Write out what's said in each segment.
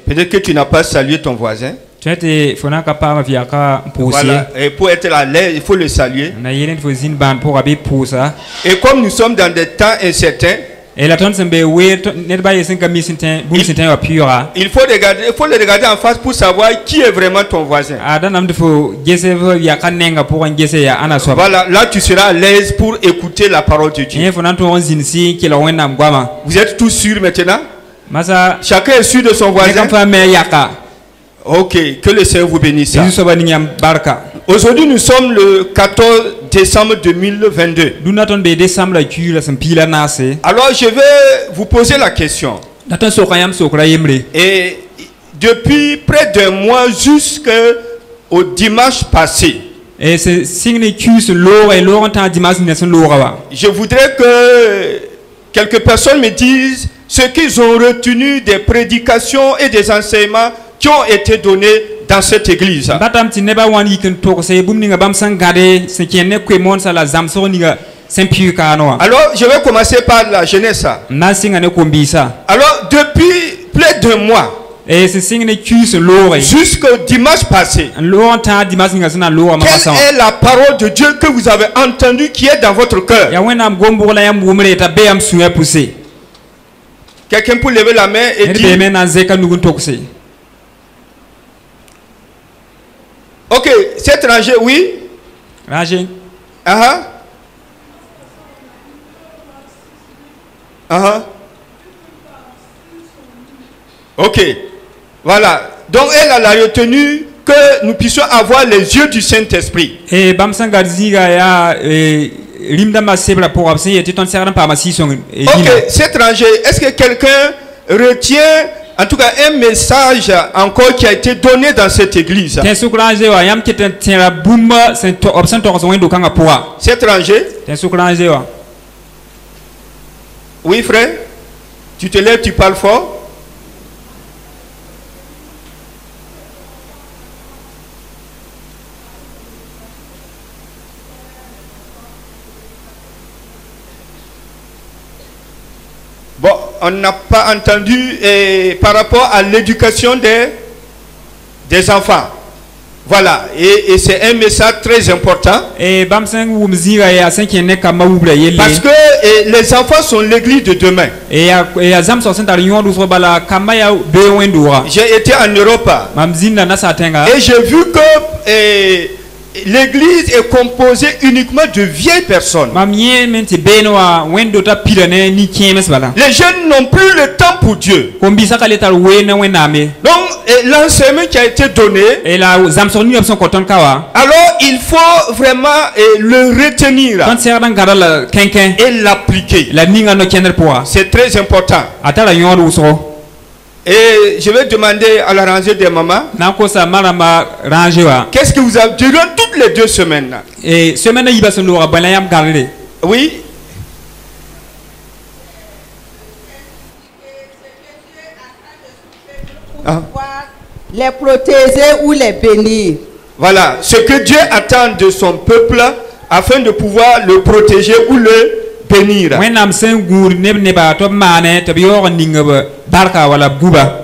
Peut-être que tu n'as pas salué ton voisin. Voilà. Et pour être à l'aise, il faut le saluer. Et comme nous sommes dans des temps incertains, il faut le regarder en face pour savoir qui est vraiment ton voisin. Voilà, là tu seras à l'aise pour écouter la parole de Dieu. Vous êtes tous sûrs maintenant? Chacun est sûr de son voisin. Ok, que le Seigneur vous bénisse. Aujourd'hui, nous sommes le 14 décembre 2022. Alors, je vais vous poser la question. Et depuis près d'un mois jusqu'au dimanche passé, je voudrais que quelques personnes me disent ce qu'ils ont retenu des prédications et des enseignements qui ont été donnés dans cette église. Alors, je vais commencer par la jeunesse. Alors, depuis plus d'un mois, jusqu'au dimanche passé, quelle est la parole de Dieu que vous avez entendue qui est dans votre cœur? Quelqu'un peut lever la main et dire: ok, c'est étranger, oui. Ok, voilà. Donc elle a retenu que nous puissions avoir les yeux du Saint-Esprit. Ok, c'est étranger. Est-ce que quelqu'un retient en tout cas un message encore qui a été donné dans cette église? C'est étranger? Oui, frère. Tu te lèves, tu parles fort. Bon, on n'a pas entendu par rapport à l'éducation des enfants. Voilà, et c'est un message très important. Parce que les enfants sont l'église de demain. J'ai été en Europe et j'ai vu que l'église est composée uniquement de vieilles personnes. Les jeunes n'ont plus le temps pour Dieu. Donc l'enseignement qui a été donné, alors il faut vraiment le retenir et l'appliquer. C'est très important. Et je vais demander à la rangée des mamans, qu'est-ce que vous avez durant toutes les 2 semaines? Oui. Les protéger ou les bénir. Voilà, ce que Dieu attend de son peuple afin de pouvoir le protéger ou le bénir.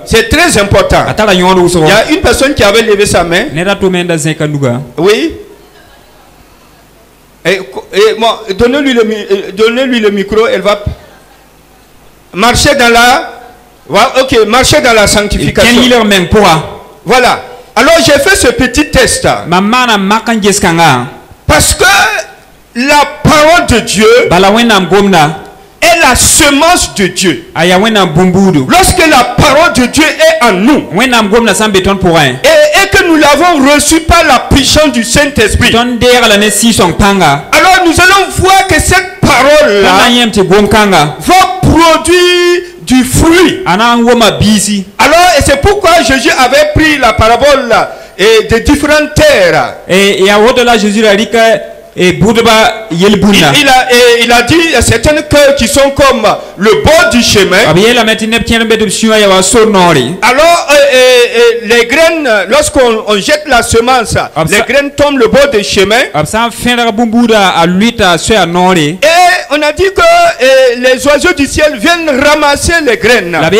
C'est très important. Il y a une personne qui avait levé sa main. Oui. Donnez-lui le micro. Elle va marcher dans la... Ok, marcher dans la sanctification. Voilà. Alors j'ai fait ce petit test. Parce que la parole de Dieu est la semence de Dieu. Lorsque la parole de Dieu est en nous et que nous l'avons reçue par la puissance du Saint-Esprit, alors nous allons voir que cette parole-là va produire du fruit. Alors, et c'est pourquoi Jésus avait pris la parabole des différentes terres. Il a dit certains cœurs qui sont comme le bord du chemin. Alors les graines, lorsqu'on jette la semence, les graines tombent le bord du chemin. Et on a dit que les oiseaux du ciel viennent ramasser les graines. Et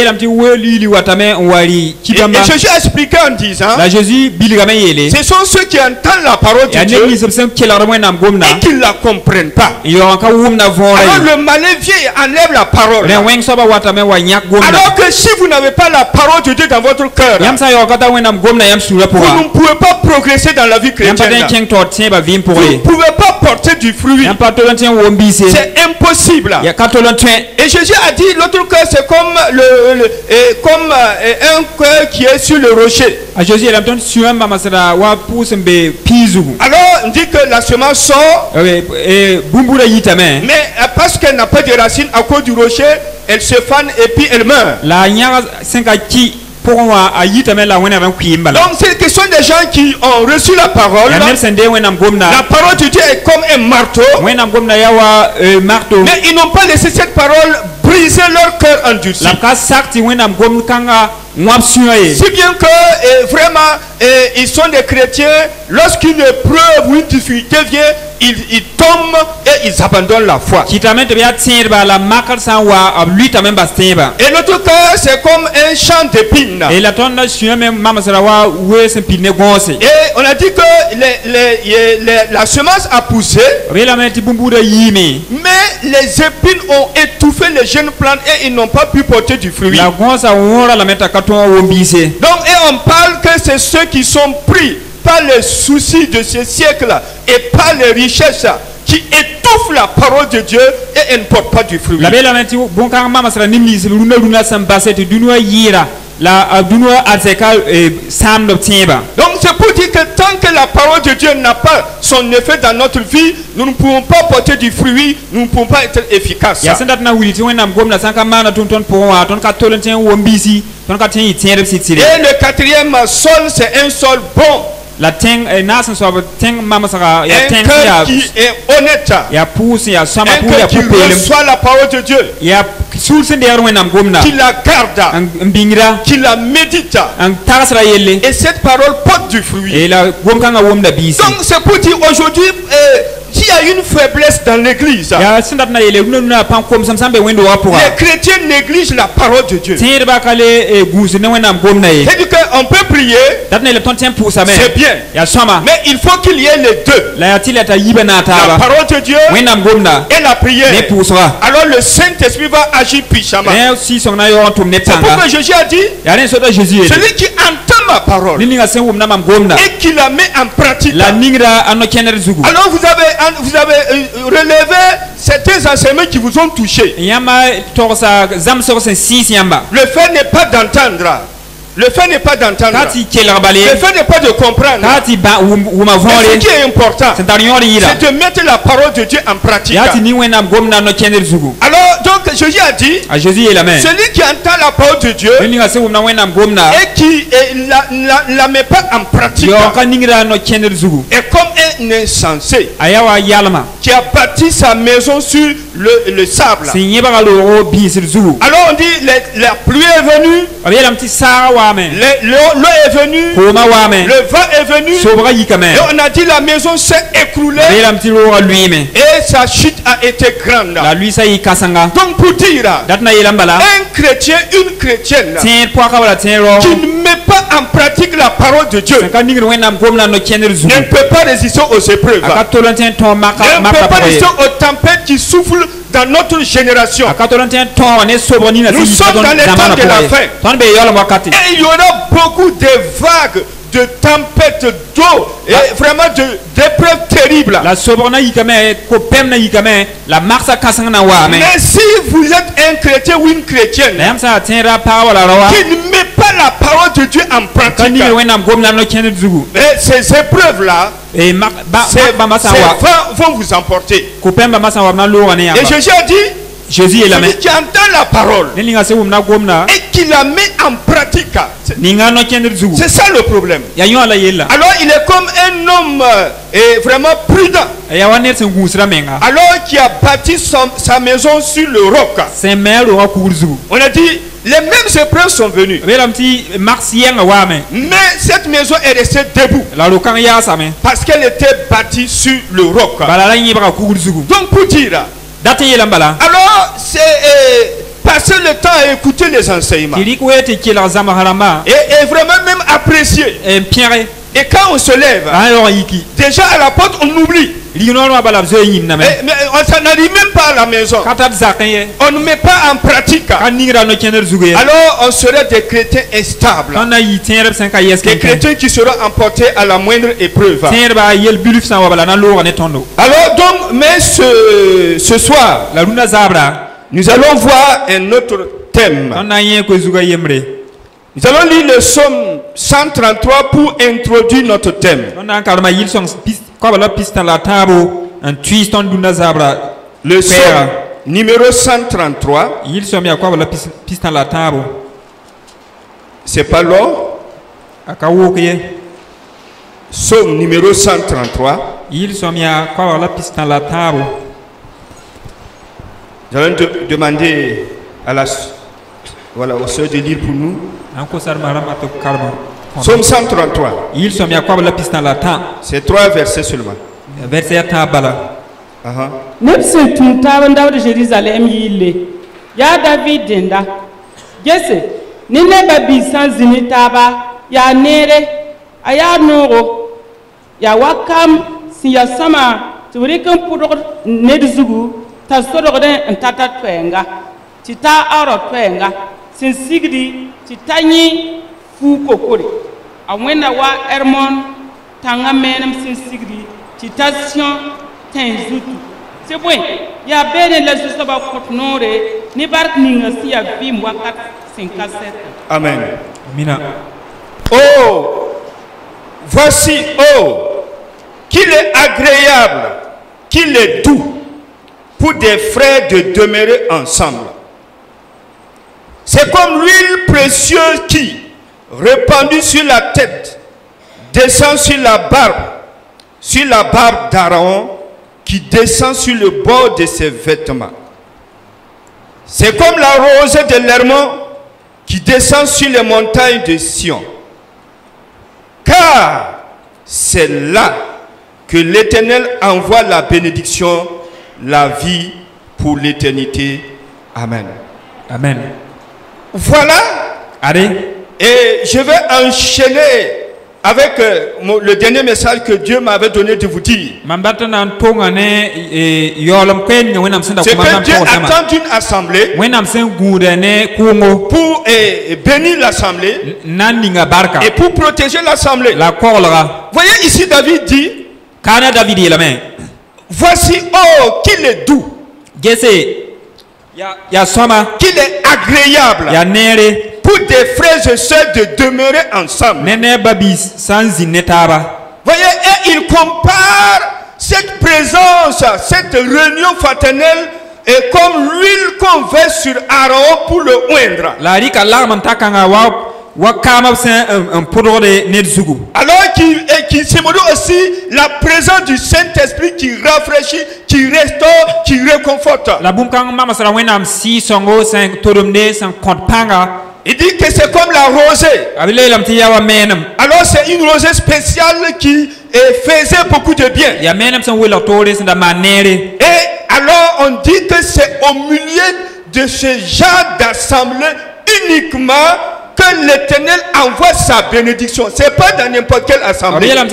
Jésus a expliqué en disant, ce sont ceux qui entendent la parole de Dieu et qui ne la comprennent pas. Alors le malin vient et enlève la parole. Alors que si vous n'avez pas la parole de Dieu dans votre cœur, vous ne pouvez pas progresser dans la vie chrétienne. Vous ne pouvez pas porter du fruit. C'est impossible. Et Jésus a dit l'autre cœur c'est comme un cœur qui est sur le rocher. Alors on dit que la semence sort, mais parce qu'elle n'a pas de racines à cause du rocher, elle se fane et puis elle meurt. Donc ce sont des gens qui ont reçu la parole. La parole de Dieu est comme un marteau. Mais ils n'ont pas laissé cette parole briser leur cœur endurci. Si bien que vraiment ils sont des chrétiens, lorsqu'une épreuve ou une difficulté vient, ils tombent et ils abandonnent la foi. Et l'autre cas c'est comme un champ d'épines. Et on a dit que la semence a poussé, mais les épines ont étouffé les jeunes plantes et ils n'ont pas pu porter du fruit. Donc et on parle que c'est ceux qui sont pris par les soucis de ce siècle et par les richesses qui étouffent la parole de Dieu et elles ne portent pas du fruit. Donc c'est pour dire que tant que la parole de Dieu n'a pas son effet dans notre vie, nous ne pouvons pas porter du fruit, nous ne pouvons pas être efficaces. Et le quatrième sol, c'est un sol bon. Un cœur qui est honnête, un cœur qui reçoit la parole de Dieu, qui la garde, qui la médite, et cette parole porte du fruit. Donc c'est pour dire aujourd'hui, s'il y a une faiblesse dans l'église, les chrétiens négligent la parole de Dieu. C'est-à-dire qu'on peut prier, c'est bien, mais il faut qu'il y ait les deux, la parole de Dieu et la prière. Alors le Saint-Esprit va agir puissamment. C'est pourquoi Jésus a dit, celui qui entend ma parole et qui la met en pratique. Alors vous avez relevé certains enseignements qui vous ont touché. Le fait n'est pas d'entendre. Le fait n'est pas d'entendre. Le fait n'est pas de comprendre. Mais ce qui est important, c'est de mettre la parole de Dieu en pratique. Alors, donc, Jésus a dit, celui qui entend la parole de Dieu et qui ne la met pas en pratique est comme un insensé qui a bâti sa maison sur le sable. Alors, on dit, la pluie est venue, l'eau est venue, le vent est venu, et on a dit la maison s'est écroulée et sa chute a été grande. Donc pour dire, un chrétien, une chrétienne qui ne met pas en pratique la parole de Dieu ne peut pas résister aux épreuves, ne peut pas résister aux tempêtes qui soufflent dans notre génération. Nous sommes dans les temps de la fin. Et il y aura beaucoup de vagues, de tempêtes d'eau et vraiment d'épreuves terribles. Mais si vous êtes un chrétien ou une chrétienne qui ne met pas la parole de Dieu en pratique, ces épreuves-là vont vous emporter. Et Jésus a dit, celui qui entend la parole et qui la met en pratique, c'est ça le problème. Alors il est comme un homme vraiment prudent, alors qui a bâti sa maison sur le roc. On a dit, les mêmes épreuves sont venues, mais cette maison est restée debout parce qu'elle était bâtie sur le roc. Donc pour dire, Alors, c'est passer le temps à écouter les enseignements. Et vraiment même apprécier. Et quand on se lève, déjà à la porte, on oublie. Mais on s'en arrive même pas à la maison. On ne met pas en pratique. Alors on serait des chrétiens instables. Des chrétiens qui seront emportés à la moindre épreuve. Alors donc, mais ce soir, nous allons voir un autre thème. Nous allons lire le psaume 133 pour introduire notre thème. Le psaume numéro 133. C'est pas long. Psaume numéro 133. Nous allons demander à la aux sœurs de lire pour nous. Psaume 133. C'est 3 versets seulement. Nepsi tuntaba ndawde Jerusalem yille. Ya David denda. Jesse. Nine babi sanzini taba. Ya nere. Aya noro. Ya wakam. Si ya sama. Turikan pudok nedzugu. Ta sodokden ntata twenga. Tita aro twenga. Sin sigdi. Titani fu kokore. Awena wa Hermon. Tanga menem sin sigdi. Citation tenzutu. C'est bon. Ya bene la jusaba kotnore ni bark ninga si ya bim wakat 57. Amen. Amina. Oh, voici, oh, qu'il est agréable, qu'il est doux pour des frères de demeurer ensemble. C'est comme l'huile précieuse qui, répandue sur la tête, descend sur la barbe d'Aaron, qui descend sur le bord de ses vêtements. C'est comme la rosée de l'Hermon qui descend sur les montagnes de Sion. Car c'est là que l'Éternel envoie la bénédiction, la vie pour l'éternité. Amen. Amen. Voilà. Allez. Et je vais enchaîner avec le dernier message que Dieu m'avait donné de vous dire. C'est que Dieu attend une assemblée pour bénir l'assemblée et pour protéger l'assemblée. Voyez ici David dit, voici, oh, qu'il est doux, qu'il est agréable pour des frères et sœurs de demeurer ensemble. Voyez, et il compare cette présence, cette réunion fraternelle, et comme l'huile qu'on verse sur Aaron pour le oindre. Alors qui symbolise aussi la présence du Saint-Esprit qui rafraîchit, qui restaure, qui réconforte. Il dit que c'est comme la rosée. Alors c'est une rosée spéciale qui faisait beaucoup de bien. Et alors on dit que c'est au milieu de ce genre d'assemblée uniquement que l'Éternel envoie sa bénédiction. C'est pas dans n'importe quelle assemblée. Alors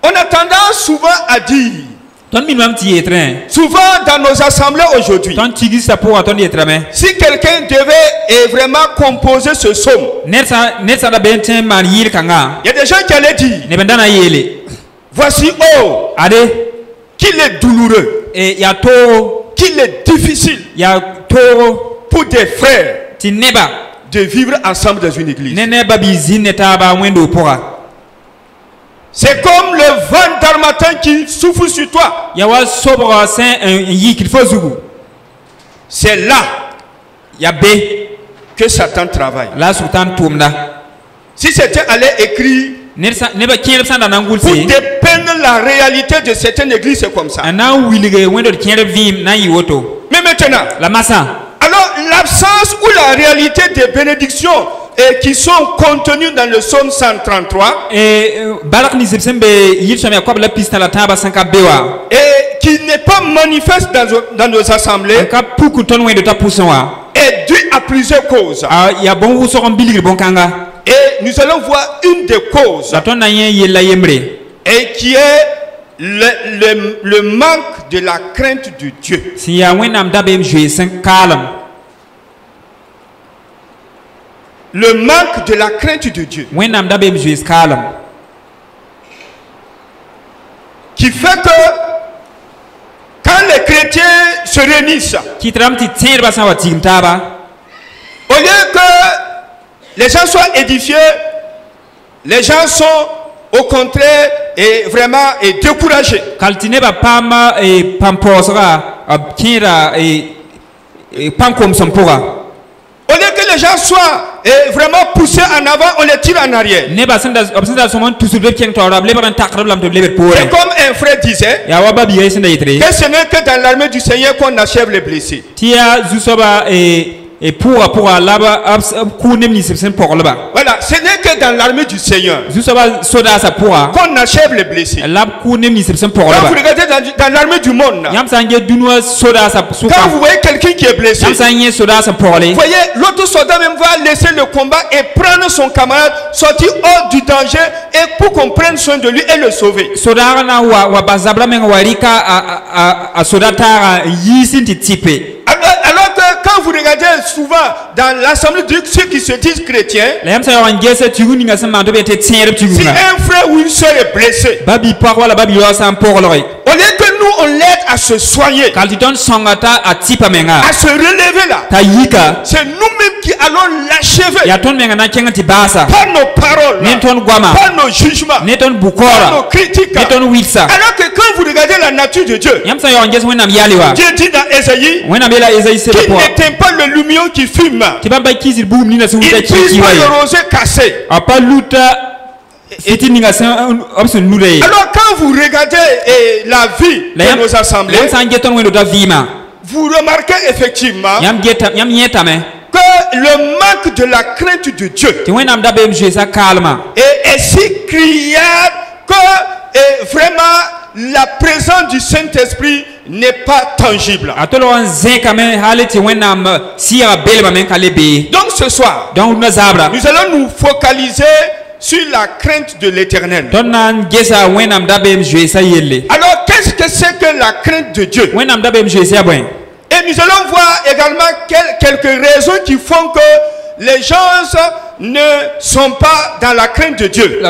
on a tendance souvent à dire, souvent dans nos assemblées aujourd'hui, si quelqu'un devait vraiment composer ce psaume, il y a des gens qui allaient dire, voici, oh, qu'il est douloureux, qu'il est difficile pour des frères de vivre ensemble dans une église. C'est comme le vent d'harmattan qui souffle sur toi. C'est là que Satan travaille. Si c'était allé écrire pour dépeindre la réalité de certaines églises, c'est comme ça. Mais maintenant, alors l'absence ou la réalité des bénédictions qui sont contenus dans le psaume 133 et qui n'est pas manifeste dans nos assemblées est dû à plusieurs causes. Et nous allons voir une des causes et qui est le manque de la crainte de Dieu. Le manque de la crainte de Dieu. Qui fait que quand les chrétiens se réunissent, au lieu que les gens soient édifiés, les gens sont au contraire et vraiment découragés. Au lieu que les gens soient vraiment poussés en avant, on les tire en arrière. C'est comme un frère disait que ce n'est que dans l'armée du Seigneur qu'on achève les blessés. Voilà, ce n'est que dans l'armée du Seigneur qu'on achève les blessés. Quand vous regardez dans l'armée du monde, quand vous voyez quelqu'un qui est blessé, vous voyez l'autre soldat même va laisser le combat et prendre son camarade, sortir hors du danger et pour qu'on prenne soin de lui et le sauver. Alors que quand vous regardez souvent dans l'assemblée de ceux qui se disent chrétiens, si un frère ou une soeur est blessé, au lieu que nous on l'aide à se soigner, à se relever là, c'est nous-mêmes qui allons l'achever par nos paroles, par nos jugements, par nos critiques. Alors que quand vous regardez la nature de Dieu, Dieu dit dans Ésaïe qu'il n'éteint pas le lumière qui fume, il ne brise pas le rosé cassé. Alors quand vous regardez la vie de nos assemblées, vous remarquez effectivement que le manque de la crainte de Dieu est si criard que vraiment la présence du Saint-Esprit n'est pas tangible. Donc ce soir, nous allons nous focaliser sur la crainte de l'Éternel. Alors qu'est-ce que c'est que la crainte de Dieu? Et nous allons voir également quelques raisons qui font que les gens ne sont pas dans la crainte de Dieu.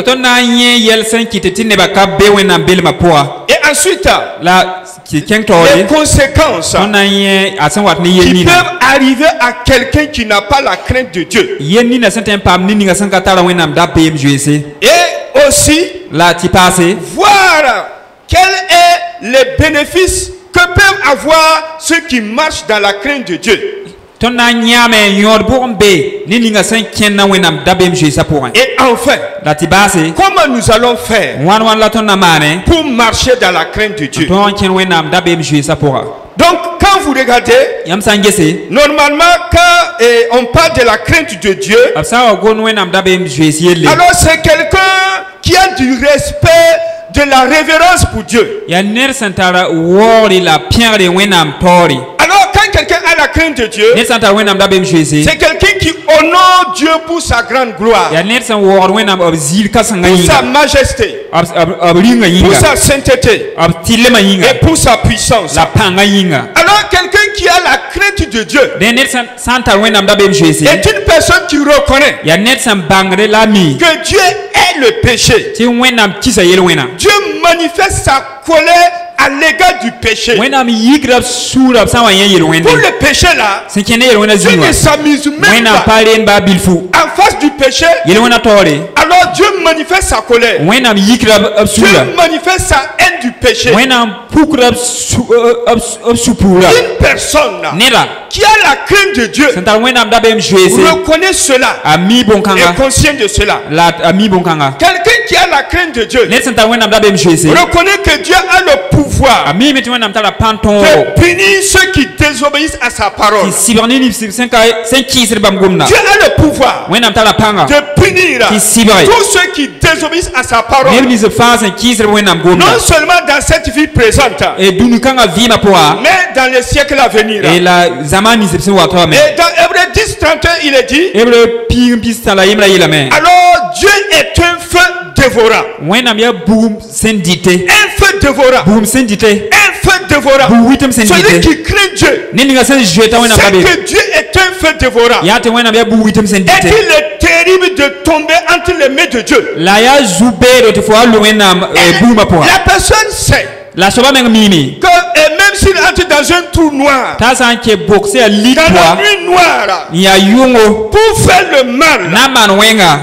Et ensuite, les conséquences qui peuvent arriver à quelqu'un qui n'a pas la crainte de Dieu. Et aussi, voir quels sont les bénéfices que peuvent avoir ceux qui marchent dans la crainte de Dieu. Et enfin, comment nous allons faire pour marcher dans la crainte de Dieu? Donc, quand vous regardez, normalement, quand on parle de la crainte de Dieu, alors c'est quelqu'un qui a du respect, de la révérence pour Dieu. Alors, quand quelqu'un a la crainte de Dieu, c'est quelqu'un qui honore Dieu pour sa grande gloire, pour sa majesté, pour sa sainteté et pour sa puissance. Alors, quelqu'un qui a la crainte de Dieu est une personne qui reconnaît que Dieu est le péché. Dieu manifeste sa colère à l'égard du péché. Pour le péché là, Dieu ne s'amuse même pas. En face du péché, alors Dieu manifeste sa colère. Dieu manifeste sa haine du péché. Une personne qui a la crainte de Dieu reconnaît cela, est conscient de cela. Quelqu'un qui a la crainte de Dieu reconnaît que Dieu a le pouvoir de punir ceux qui désobéissent à sa parole. Dieu a le pouvoir de punir tous ceux qui désobéissent à sa parole. Non seulement dans cette vie présente, mais dans les siècles à venir. Et dans Hébreux 10:31, il est dit, alors Dieu est un feu dévorant. Un feu dévorant. Un feu dévorant. Celui qui craint Dieu sait que Dieu est un feu dévorant et qu'il est terrible de tomber entre les mains de Dieu. La personne sait que même s'il entre dans un trou noir, dans la nuit noire, pour faire le mal,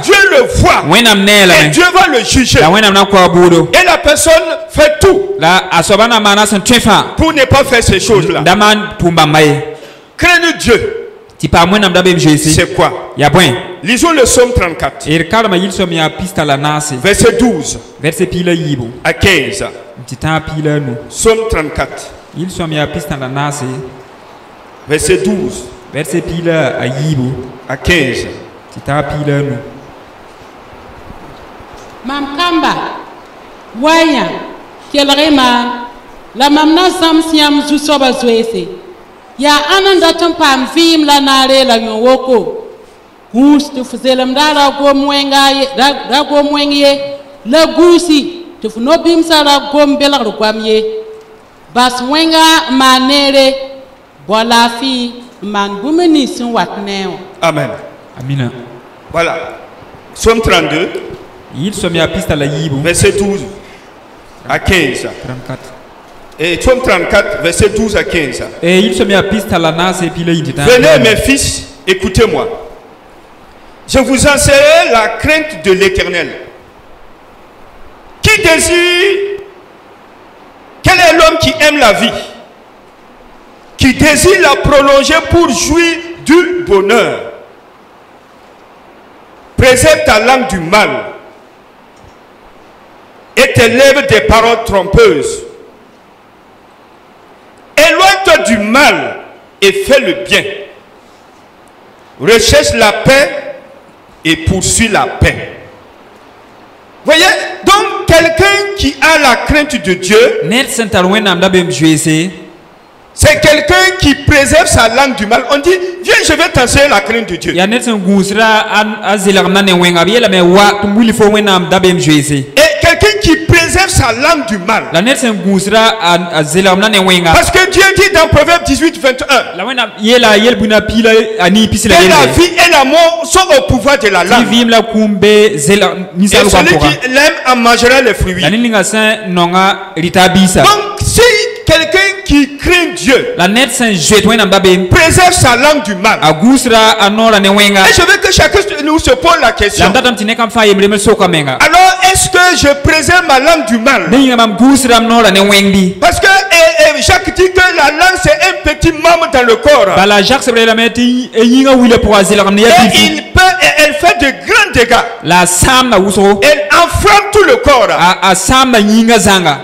Dieu le voit et Dieu va le juger. Et la personne fait tout pour ne pas faire ces choses-là. Craindre Dieu, c'est quoi? Lisons le psaume 34, verset 12 à 15. Psaume 34, verset 12 à 15. Mamkamba waya kelrema la mamna sam siam zusoba zoese ya ananda tampam vim la nare la yowoko hus tu fuzelam dara go mwenga ra go mwenye la gusi tu no bim sara go mbela kwamye bas mwenga manere bola fi man bumeni sun watneo. Amen. Amina. Voilà. Psaume 32. Verset 12 à 15. 34. Et Psaume 34, verset 12 à 15. Venez mes fils, écoutez-moi. Je vous enseignerai la crainte de l'Éternel. Qui désire? Quel est l'homme qui aime la vie? Qui désire la prolonger pour jouir du bonheur? Préserve ta langue du mal et tes lèvres des paroles trompeuses. Éloigne-toi du mal et fais le bien. Recherche la paix et poursuis la paix. Voyez, donc quelqu'un qui a la crainte de Dieu, c'est quelqu'un qui préserve sa langue du mal. On dit, viens, je vais t'enseigner la crainte de Dieu. Et quelqu'un qui préserve sa langue du mal. Parce que Dieu dit dans Proverbe 18:21 que la vie et la mort sont au pouvoir de la langue. Et celui qui l'aime en mangera les fruits. Donc si quelqu'un qui craint Dieu préserve sa langue du mal, et je veux que chacun nous se pose la question, alors est-ce que je préserve ma langue du mal? Parce que Jacques dit que la langue c'est un petit membre dans le corps et elle fait de grands dégâts. Elle enflamme tout le corps.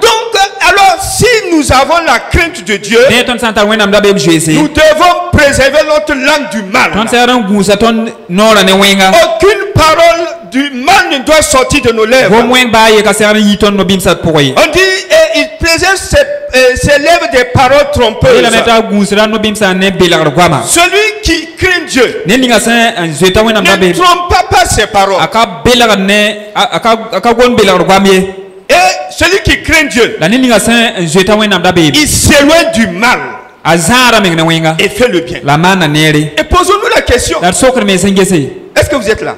Donc alors si nous avons la crainte de Dieu, nous devons préserver notre langue du mal. Aucune parole du mal ne doit sortir de nos lèvres. On dit il préserve ses lèvres des paroles trompeuses. Celui qui craint Dieu ne trompe pas ses paroles. Et celui qui craint Dieu, il s'éloigne du mal et fait le bien. Et posons-nous la question, est-ce que vous êtes là?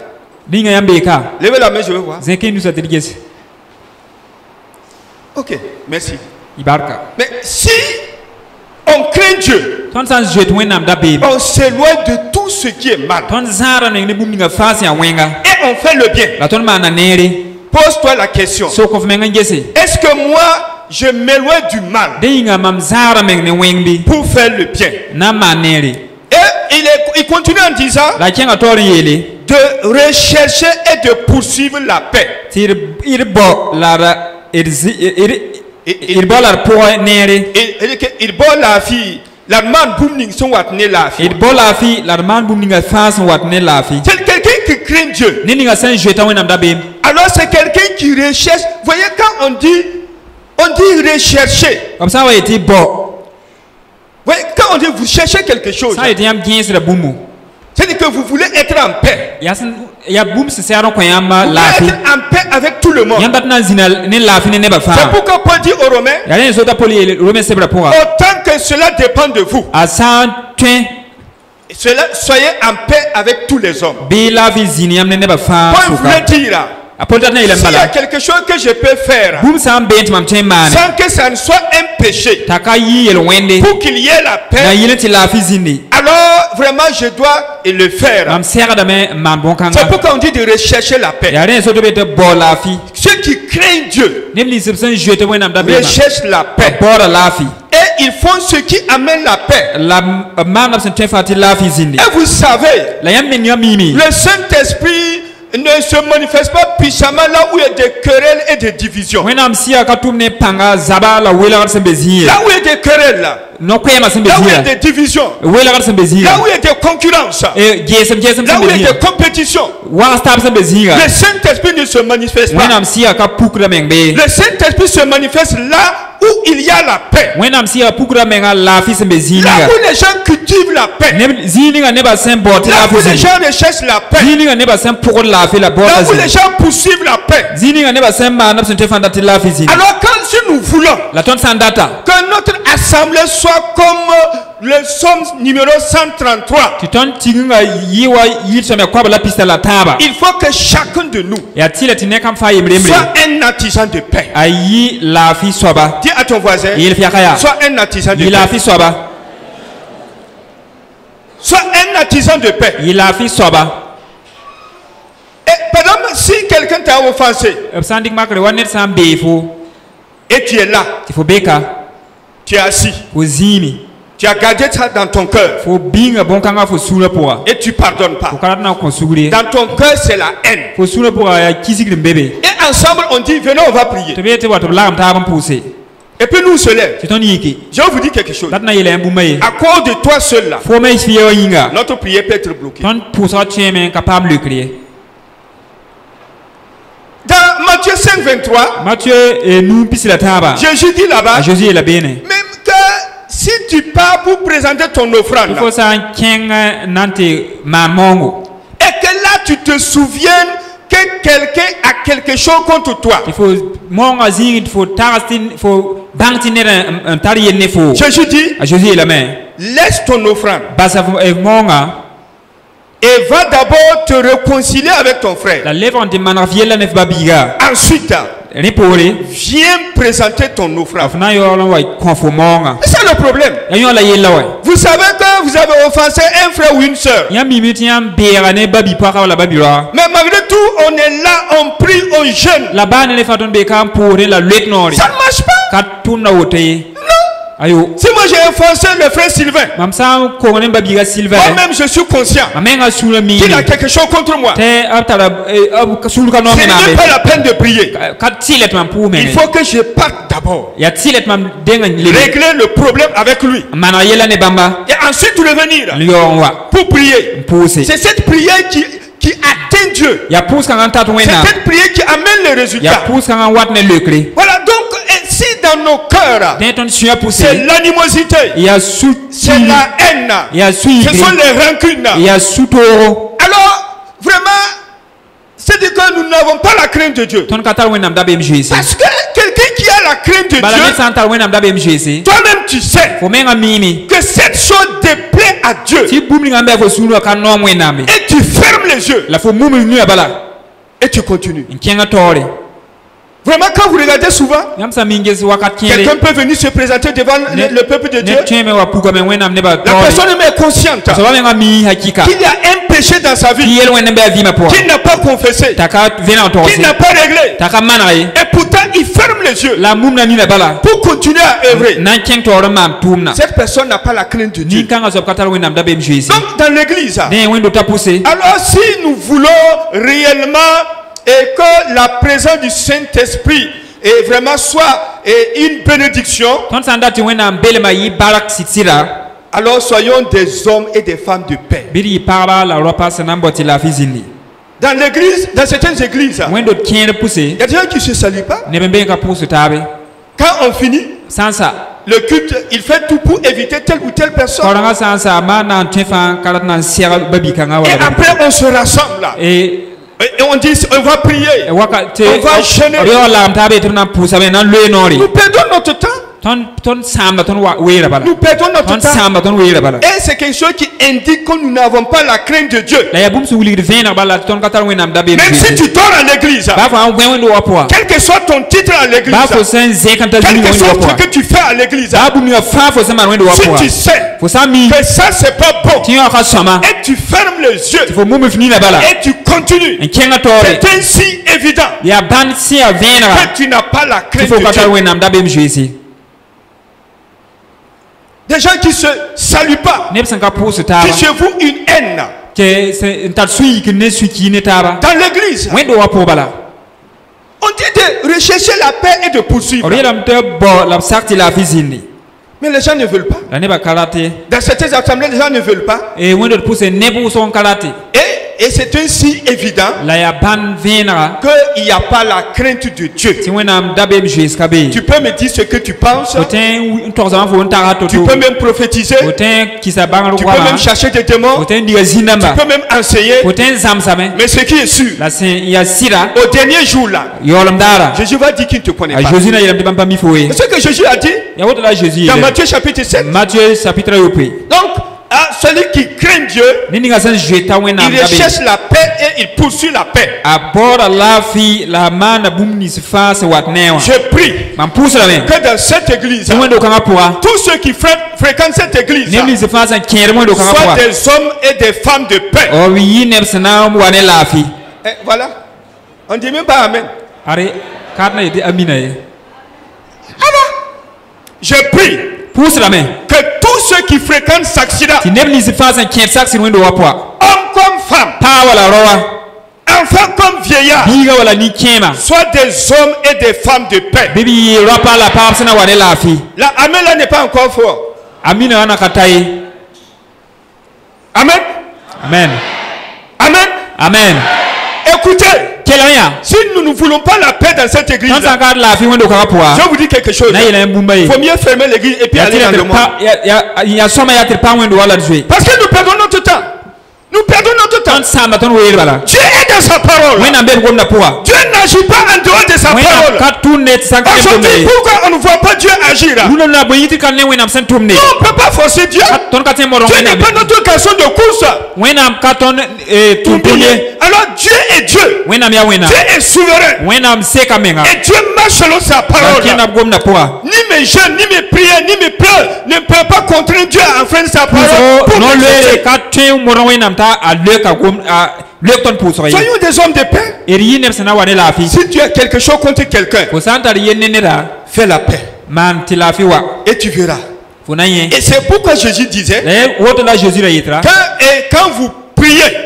Levez la main, je veux voir. Ok, merci. Mais si on craint Dieu, on s'éloigne de tout ce qui est mal et on fait le bien, pose-toi la question. Est-ce que moi, je m'éloigne du mal pour faire le bien? Et il continue en disant de rechercher et de poursuivre la paix. Il boit la fille. La demande booming sont watné la fille. C'est quelqu'un qui craint Dieu. Alors c'est quelqu'un qui recherche. Voyez, quand on dit rechercher. Comme ça, voyez, quand on dit vous cherchez quelque chose, c'est-à-dire que vous voulez être en paix. Vous voulez être en paix avec tout le monde. C'est pourquoi Paul dit aux Romains, autant que cela dépend de vous, soyez en paix avec tous les hommes. Paul voulait dire, s'il y a quelque chose que je peux faire sans que ça ne soit un péché, pour qu'il y ait la paix, alors vraiment je dois le faire. C'est pourquoi on dit de rechercher la paix. Ceux qui craignent Dieu recherchent la paix. Et ils font ce qui amène la paix. Et vous savez, le Saint-Esprit ne se manifeste pas puissamment là où il y a des querelles et des divisions. Là où il y a des querelles, là où il y a des divisions, là où il y a des concurrences, là où il y a des compétitions, le Saint-Esprit ne se manifeste pas. Le Saint-Esprit se manifeste là où il y a la paix. Là où les gens cultivent la paix. Là où les gens recherchent la paix. Là où les gens poursuivent la paix. Alors quand si nous voulons que notre assemblée soit comme le psaume numéro 133, il faut que chacun de nous soit un artisan de paix. Dis à ton voisin, sois un artisan de paix. Sois un artisan de paix. Et par exemple, si quelqu'un t'a offensé et tu es là, tu es assis, tu as gardé ça dans ton cœur et tu pardonnes pas. Dans ton cœur, c'est la haine. Et ensemble, on dit, venez, on va prier. Et puis nous on se lève. Je vais vous dire quelque chose. À cause de toi seul là, notre prière peut être bloquée. Dans Matthieu 5, 23, Jésus dit là-bas, même que si tu pars pour présenter ton offrande, et que là tu te souviennes que quelqu'un a quelque chose contre toi, Jésus dit, laisse ton offrande et va d'abord te réconcilier avec ton frère. Ensuite, viens présenter ton offrande. C'est ça le problème. Vous savez que vous avez offensé un frère ou une soeur. Mais malgré tout, on est là, on prie, on jeûne. Ça ne marche pas. Non. Si moi j'ai offensé le frère Sylvain, moi-même je suis conscient qu'il a quelque chose contre moi. Ce n'est pas la peine de prier. Il faut que je parte d'abord, régler le problème avec lui, et ensuite revenir pour prier. C'est cette prière qui atteint Dieu. C'est cette prière qui amène les résultats. Voilà, donc ainsi dans nos cœurs, c'est l'animosité, c'est la haine, ce sont les rancunes. Alors, vraiment, c'est-à-dire que nous n'avons pas la crainte de Dieu. Parce que quelqu'un qui a la crainte de Dieu, toi-même tu sais que cette chose déplaît à Dieu. Et tu fermes les yeux. Et tu continues. Vraiment, quand vous regardez souvent, quelqu'un peut venir se présenter devant le peuple de Dieu. La personne est consciente qu'il y a un péché dans sa vie, qui n'a pas confessé, qui n'a pas réglé, et pourtant il ferme les yeux pour continuer à œuvrer, cette personne n'a pas la crainte de Dieu. Donc dans l'église, alors si nous voulons réellement et que la présence du Saint-Esprit et vraiment soit une bénédiction, alors soyons des hommes et des femmes de paix. Dans l'église, dans certaines églises, il y a des gens qui ne se saluent pas. Quand on finit le culte, il fait tout pour éviter telle ou telle personne. Et après on se rassemble là. Et on dit, on va prier, on va enchaîner. Nous perdons notre temps. Nous perdons notre temps. Et c'est quelque chose qui indique que nous n'avons pas la crainte de Dieu. Même si tu dors à l'église, quel que soit ton titre à l'église, quel que soit ce que tu fais à l'église, si tu sais que ça c'est pas bon, et tu fermes les yeux et tu continues, c'est ainsi évident que tu n'as pas la crainte de Dieu. Des gens qui ne se saluent pas, qui se vouent une haine. Dans l'église, on dit de rechercher la paix et de poursuivre. Mais les gens ne veulent pas. Dans certaines assemblées, les gens ne veulent pas. Et c'est ainsi évident qu'il n'y a pas la crainte de Dieu. Tu peux me dire ce que tu penses. Tu peux même prophétiser. Tu peux même chercher des démons. Tu peux même enseigner. Mais ce qui est sûr, au dernier jour là, Jésus va dire qu'il ne te connaît pas. C'est ce que Jésus a dit dans Matthieu chapitre 7. Donc, celui qui craint Dieu, il recherche la paix et il poursuit la paix. Je prie que dans cette église, tous ceux qui fréquentent cette église soient des hommes et des femmes de paix. Et voilà. On ne dit même pas Amen. Je prie que tous ceux qui fréquentent Saxida, hommes comme femmes, enfants comme vieillards, soient des hommes et des femmes de paix. La Amen là n'est pas encore fort. Amen. Amen. Amen. Amen. Amen. Écoutez, si nous ne voulons pas la paix dans cette église, je vous dis quelque chose. Il faut mieux fermer l'église et puis aller dans le monde. Parce que nous perdons notre temps. Nous perdons notre temps. Dieu est dans sa parole. Dieu n'agit pas en dehors de sa parole. Aujourd'hui, pourquoi on ne voit pas Dieu agir? Non, on ne peut pas forcer Dieu. Dieu n'est pas notre garçon de course. Alors Dieu est Dieu. Dieu est souverain. Et Dieu marche selon sa parole. Ni mes jeûnes, ni mes prières, ni mes pleurs ne peuvent pas contraindre Dieu à enfreindre sa parole. Soyons des hommes de paix. Si tu as quelque chose contre quelqu'un, fais la paix. Et tu verras. Et c'est pourquoi Jésus disait quand vous priez,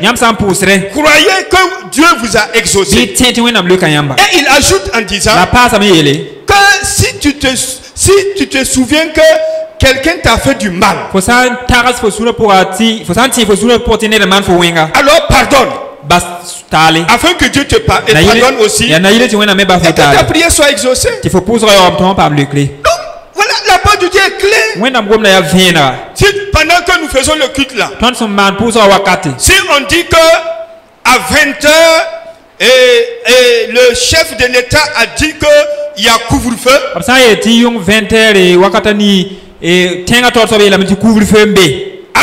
croyez que Dieu vous a exaucé. Et il ajoute en disant que si tu te souviens que quelqu'un t'a fait du mal, alors pardonne, afin que Dieu te pardonne aussi et que ta prière soit exaucée. Donc voilà, la parole de Dieu est claire. Si pendant que nous faisons le culte là, si on dit que à 20h et le chef de l'État a dit que il y a couvre-feu, à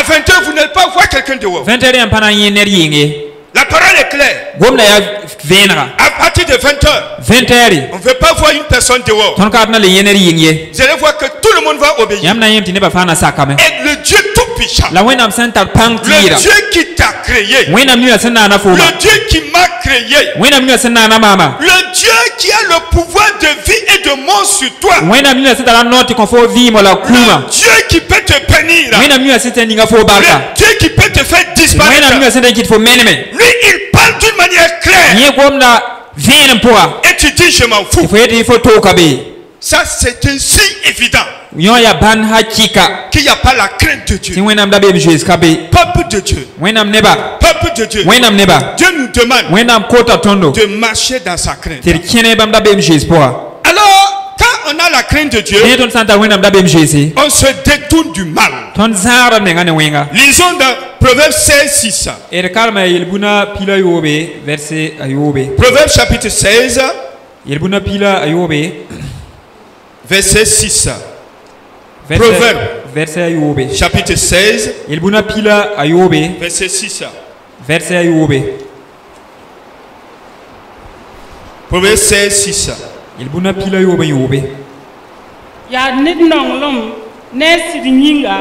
20h vous n'allez pas voir quelqu'un dehors. La parole est claire. À partir de 20h, on ne veut pas voir une personne dehors. Vous allez voir que tout le monde va obéir. Et le Dieu tout tout-puissant, le Dieu qui t'a créé, le Dieu qui m'a créé, le Dieu qui a le pouvoir de vie et de mort sur toi, le Dieu qui peut te bénir, le Dieu qui peut te faire disparaître. Lui, il parle d'une manière claire. Et tu dis, je m'en fous. Ça, c'est un signe évident qu'il n'y a pas la crainte de Dieu. Peuple de Dieu. Peuple de Dieu. Dieu nous demande de marcher dans sa crainte. Alors, quand on a la crainte de Dieu, on se détourne du mal. Lisons dans Proverbe 16, 6. Proverbe chapitre 16, verset 6. Proverbe chapitre 16, verset 6. Proverbe 16, 6. Ya nit nong lom ne sidi nyinga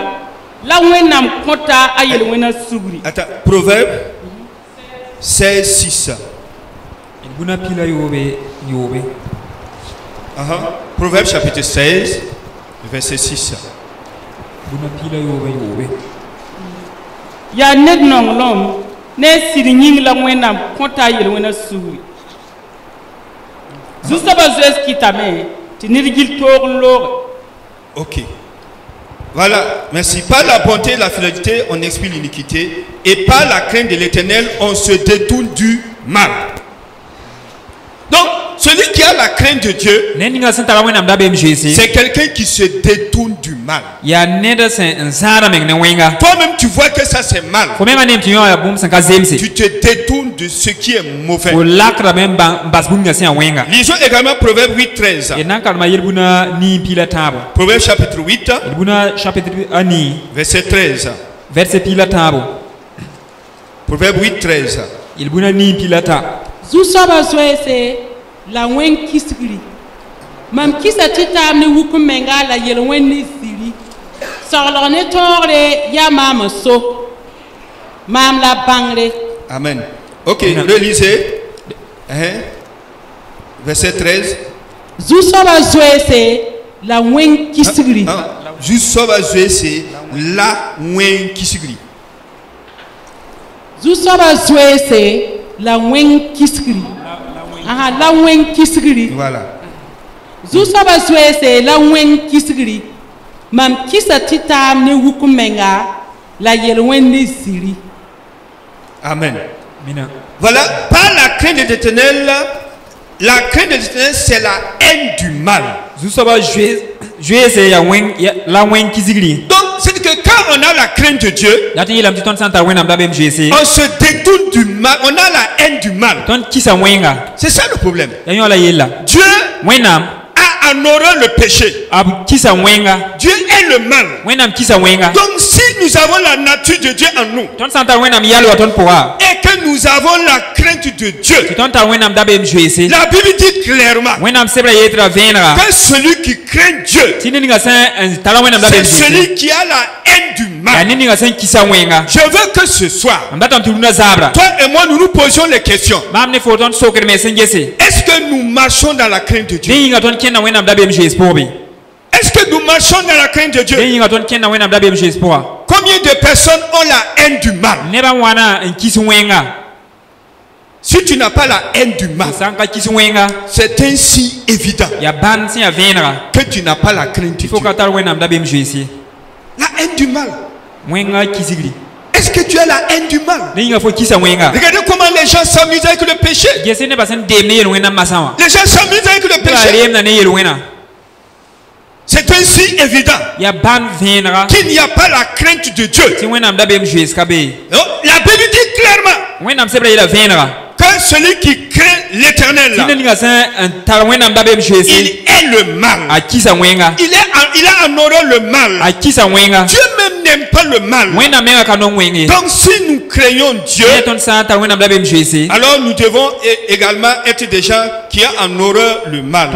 la wenam kota ayel wena sugri. Attends, Proverbe 16, 6. Proverbe chapitre 16, verset 6. Ya nit nong lom ne sidi nyinga la wenam kota ayel wena sugri. Ok. Voilà, merci. Par la bonté et la fidélité, on expie l'iniquité. Et par la crainte de l'Éternel, on se détourne du mal. Donc, celui qui a la crainte de Dieu, c'est quelqu'un qui se détourne du mal. Toi-même, tu vois que ça c'est mal. Tu te détournes de ce qui est mauvais. Lisons également Proverbe 8, 13. Proverbe chapitre 8, verset 13. Proverbe 8, 13. La wen kisgri mam kisa titam ni wukum menga la yel wen ni siri sorlo ne tore ya mam so mam la bangre. Amen. Ok, relisez. Verset 13. Zusoba zoese la wen kisgri. Zusoba zoese la wen kisgri. Zusoba zoese la wen kisgri. La wen kisgri. Voilà. Zusoba zoese la wen kisgri. Mam kisa titam ni wukumenga la yel wen ni siri. Amen. Voilà, par la crainte de l'Éternel, la crainte de l'Éternel c'est la haine du mal. Zusoba zoese la wen kisgri. Donc c'est que quand on a la crainte de Dieu, on se détourne du mal, on a la haine du mal. C'est ça le problème. Dieu a en horreur le péché. Dieu est le mal. Donc si nous avons la nature de Dieu en nous et que nous avons la crainte de Dieu, la Bible dit clairement que celui qui craint Dieu, c'est celui qui a la haine du mal. Je veux que ce soir, toi et moi, nous nous posions les questions. Est-ce que nous marchons dans la crainte de Dieu? Est-ce que nous marchons dans la crainte de Dieu? Combien de personnes ont la haine du mal? Si tu n'as pas la haine du mal, c'est un signe évident que tu n'as pas la crainte de Dieu. La haine du mal. Est-ce que tu as la haine du mal? Regardez comment les gens s'amusent avec le péché. Les gens s'amusent avec le péché. C'est un signe évident qu'il n'y a pas la crainte de Dieu. La Bible dit clairement que celui qui craint l'Éternel, il est le mal. Il a en horreur le mal. Dieu même n'aime pas le mal. Donc si nous craignons Dieu, alors nous devons également être des gens qui ont en horreur le mal.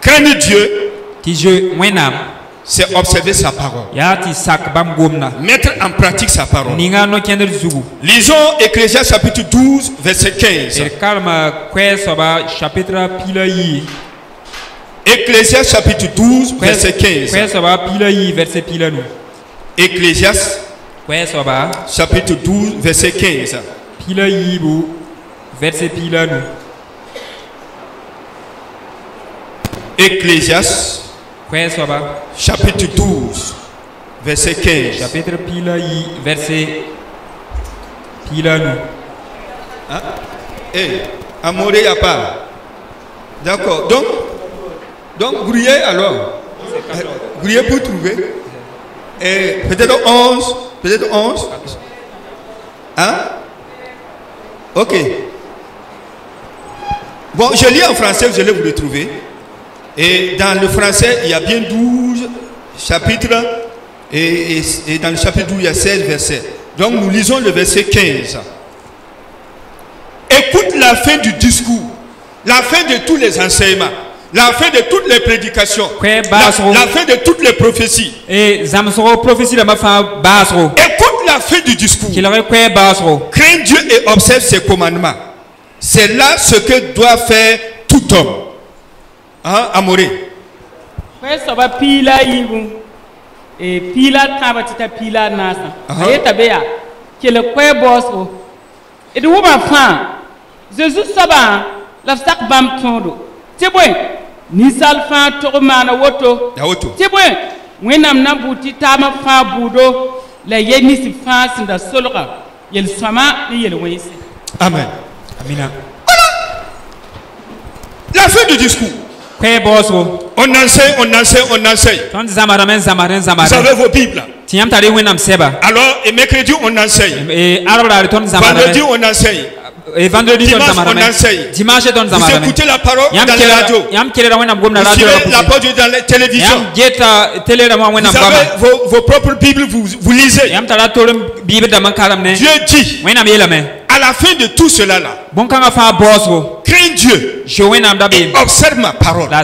Craindre Dieu, c'est observer sa parole. Mettre en pratique sa parole. Lisons Ecclésiaste chapitre 12, verset 15. Ecclésiaste chapitre 12, verset 15. Ecclésiaste chapitre 12, verset 15. Ecclésiaste chapitre 12, verset 15. Chapitre verset hein? Amoré, il n'y a pas. D'accord. Donc, grouillez alors. Grouillez pour trouver. Peut-être 11. Peut-être 11. Hein? Ok. Bon, je lis en français, vous allez vous retrouver. Et dans le français, il y a bien 12 chapitres. Et dans le chapitre 12, il y a 16 versets. Donc, nous lisons le verset 15. Écoute la fin du discours, la fin de tous les enseignements, la fin de toutes les prédications, la fin de toutes les prophéties. Écoute la fin du discours. Crains Dieu et observe ses commandements. C'est là ce que doit faire tout homme. Hein, Amoré? Jésus saba la sak bam tondo tibwe ni sal fa to mana woto tibwe wenam na buti tama fa budo la yeni si fa sinda solqa yel sama ni yel waysi. Amen. Amina. La fin du discours. On enseigne. Vous avez vos Bibles. Alors, et mercredi, on enseigne. Vendredi, on enseigne. Vendredi, dimanche, on enseigne. Vous écoutez la parole dans les radios. Vous suivez la parole dans la télévision. Vous avez vos propres Bibles, vous lisez. Dieu dit, à la fin de tout cela là, crains Dieu et observe ma parole. Donc,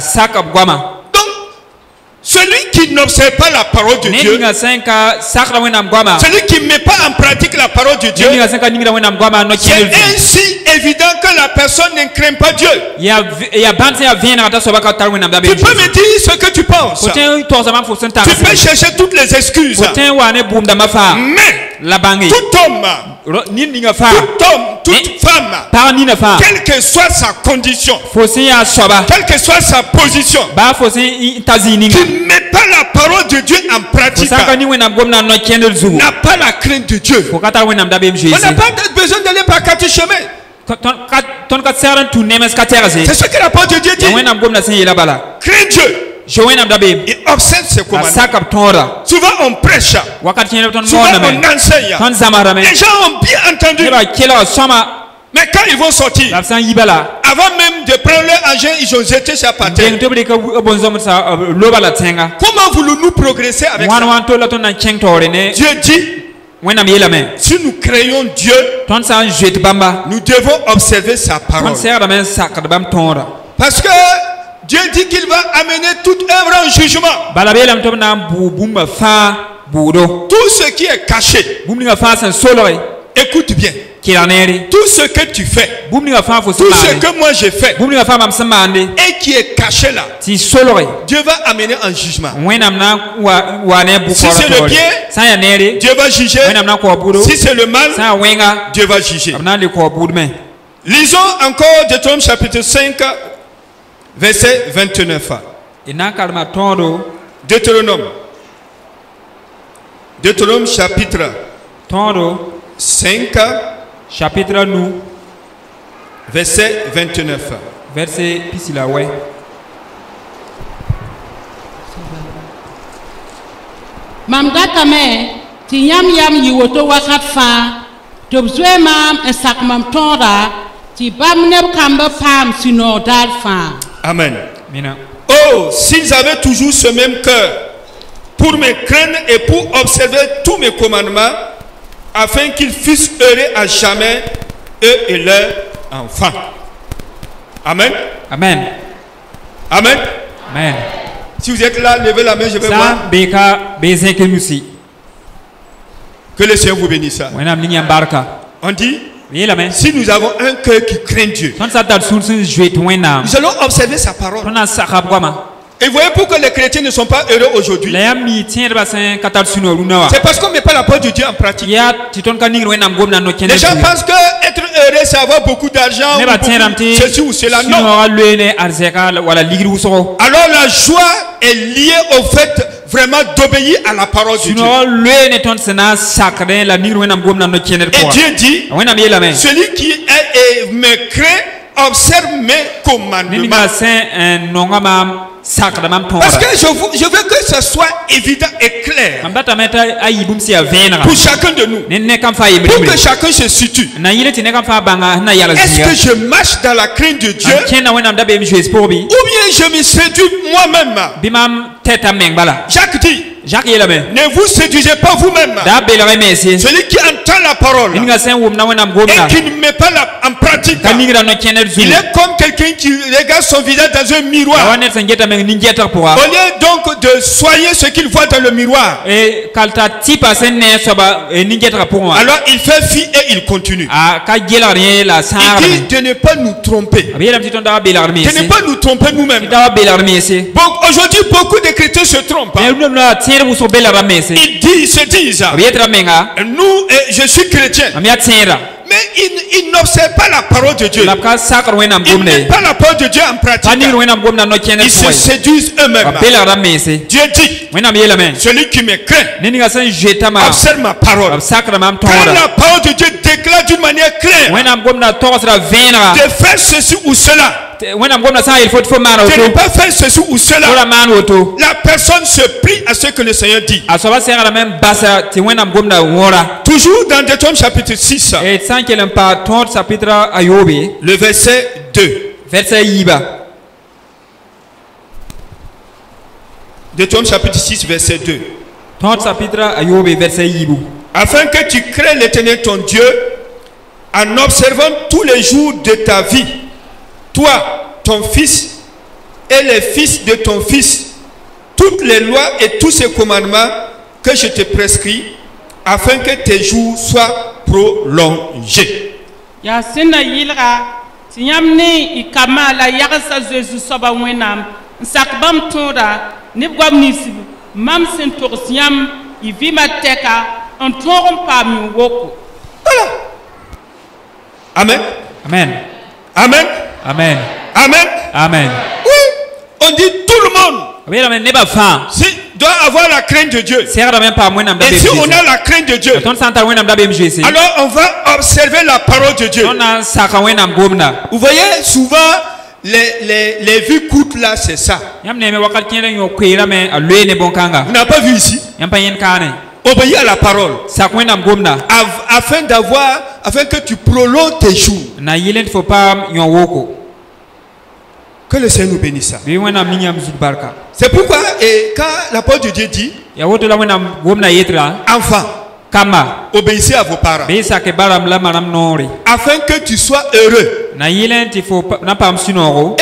celui qui n'observe pas la parole de Dieu, celui qui ne met pas en pratique la parole de Dieu, c'est ainsi évident que la personne ne craint pas Dieu. Tu peux me dire ce que tu penses. Tu peux chercher toutes les excuses. Mais tout homme, toute femme, quelle que soit sa condition, quelle que soit sa position, qui ne met pas la parole de Dieu en pratique, n'a pas la crainte de Dieu. On n'a pas besoin d'aller par quatre chemins. C'est ce que la parole de Dieu dit. Crains Dieu et observe ses commandements. Souvent on prêche, souvent on enseigne. Les gens ont bien entendu. Mais quand ils vont sortir, avant même de prendre leur argent, ils ont jeté ça par terre. Comment voulons-nous progresser avec ça? Dieu dit, si nous créons Dieu, nous devons observer sa parole. Parce que Dieu dit qu'il va amener toute œuvre en jugement. Tout ce qui est caché, écoute bien. Tout ce que tu fais, tout ce que moi j'ai fait, et qui est caché là, Dieu va amener en jugement. Si c'est le bien, Dieu va juger. Si c'est le mal, Dieu va juger. Lisons encore Deutéronome chapitre 5, verset 29. Deutéronome chapitre 5, chapitre nous, verset 29. Verset pisila ouais. Mamdata me ti yam yiwoto wakat fa to bzwe mam en sak mam tonda ti bam neb kamba pam sino dal fa. Amen. Mina. Oh, s'ils avaient toujours ce même cœur pour me craindre et pour observer tous mes commandements, afin qu'ils fussent heureux à jamais, eux et leurs enfants. Amen. Amen. Amen. Amen. Si vous êtes là, levez la main, je vais voir. Que le Seigneur vous bénisse. On dit, si nous avons un cœur qui craint Dieu, nous allons observer sa parole. Et vous voyez pourquoi les chrétiens ne sont pas heureux aujourd'hui. C'est parce qu'on ne met pas la parole de Dieu en pratique. Les gens pensent que être heureux, c'est avoir beaucoup d'argent, ceci ou cela. Non. Alors la joie est liée au fait vraiment d'obéir à la parole de Dieu. Et Dieu dit, celui qui me craint observe mes commandements. Parce que je veux que ce soit évident et clair pour chacun de nous, pour que chacun se situe. Est-ce que je marche dans la crainte de Dieu ou bien je me séduis moi-même? Jacques dit, ne vous séduisez pas vous-même. Celui qui entend la parole et qui ne met pas en pratique, il est comme quelqu'un qui regarde son visage dans un miroir. Au lieu donc de soigner ce qu'il voit dans le miroir, alors il fait fi et il continue. Il dit de ne pas nous tromper, de ne pas nous tromper nous-mêmes. Bon, aujourd'hui beaucoup de chrétiens se trompent. Ils se disent, nous, je suis chrétien. Mais ils n'observent pas la parole de Dieu. Ils ne mettent pas la parole de Dieu en pratique. Ils se séduisent eux-mêmes. Dieu dit, celui qui me craint observe ma parole. Quand la parole de Dieu déclare d'une manière claire de faire ceci ou cela, de ne pas faire ceci ou cela, la personne se plie à ce que le Seigneur dit. Toujours dans Deutéronome chapitre 6, le verset 2. Deutéronome chapitre 6, verset 2. Afin que tu crées l'Éternel ton Dieu en observant tous les jours de ta vie, toi, ton fils et les fils de ton fils, toutes les lois et tous ces commandements que je te prescris, afin que tes jours soient prolongés. Voilà. Amen. Amen. Amen. Amen. Amen. Amen. Oui, on dit tout le monde doit avoir la crainte de Dieu. Et si on a la crainte de Dieu, alors on va observer la parole de Dieu. Vous voyez, souvent les vies courtes là, c'est ça. Vous n'avez pas vu ici? Obéir à la parole afin que tu prolonges tes jours. Que le Seigneur nous bénisse. C'est pourquoi quand la parole de Dieu dit, enfants, obéissez à vos parents afin que tu sois heureux et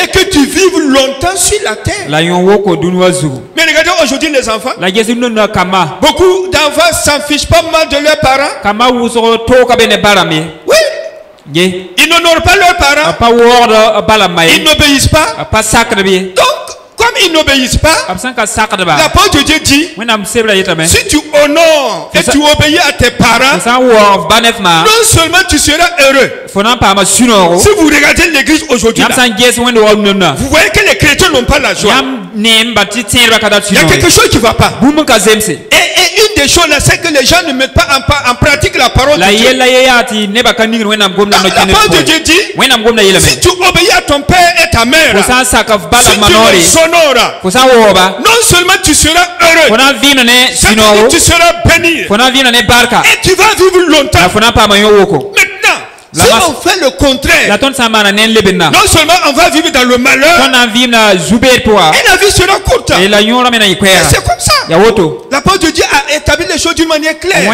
que tu vives longtemps sur la terre. Mais regardez aujourd'hui les enfants, beaucoup d'enfants s'en fichent pas mal de leurs parents. Oui, ils n'honorent pas leurs parents, ils n'obéissent pas. Donc comme ils n'obéissent pas, la parole de Dieu dit, si tu honores et tu obéis à tes parents, non seulement tu seras heureux. Si vous regardez l'église aujourd'hui, vous voyez que les chrétiens n'ont pas la joie. Il y a quelque chose qui ne va pas. Et une des choses là, c'est que les gens ne mettent pas en pratique la parole de Dieu. La parole de Dieu dit, si tu obéis à ton père et ta mère, si tu les honores, non seulement tu seras heureux, c'est-à-dire tu seras béni et tu vas vivre longtemps. Maintenant, si on fait le contraire, non seulement on va vivre dans le malheur, et la vie sera courte. Et c'est comme ça. La parole de Dieu a établi les choses d'une manière claire.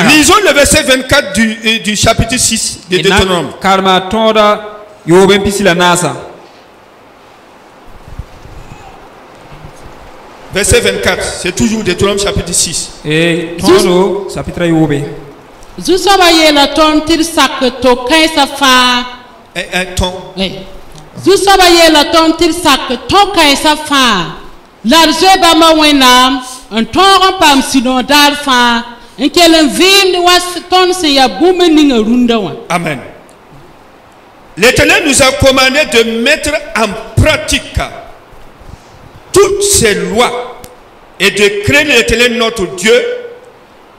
Lisons le verset 24 du chapitre 6 de Deutéronome. Verset 24, c'est toujours Deutéronome chapitre 6. Et Tondo chapitre Yobe. Zusaba yela ton tir sak to kaisa fa. Un ton. Zusaba yela ton tir sak to kaisa fa. L'argent ba ma wenam, un ton pam sinon dar fa. En kelen vin was ton se ya boumening runda wa. Amen. L'Éternel nous a commandé de mettre en pratique toutes ces lois et de craindre l'Éternel notre Dieu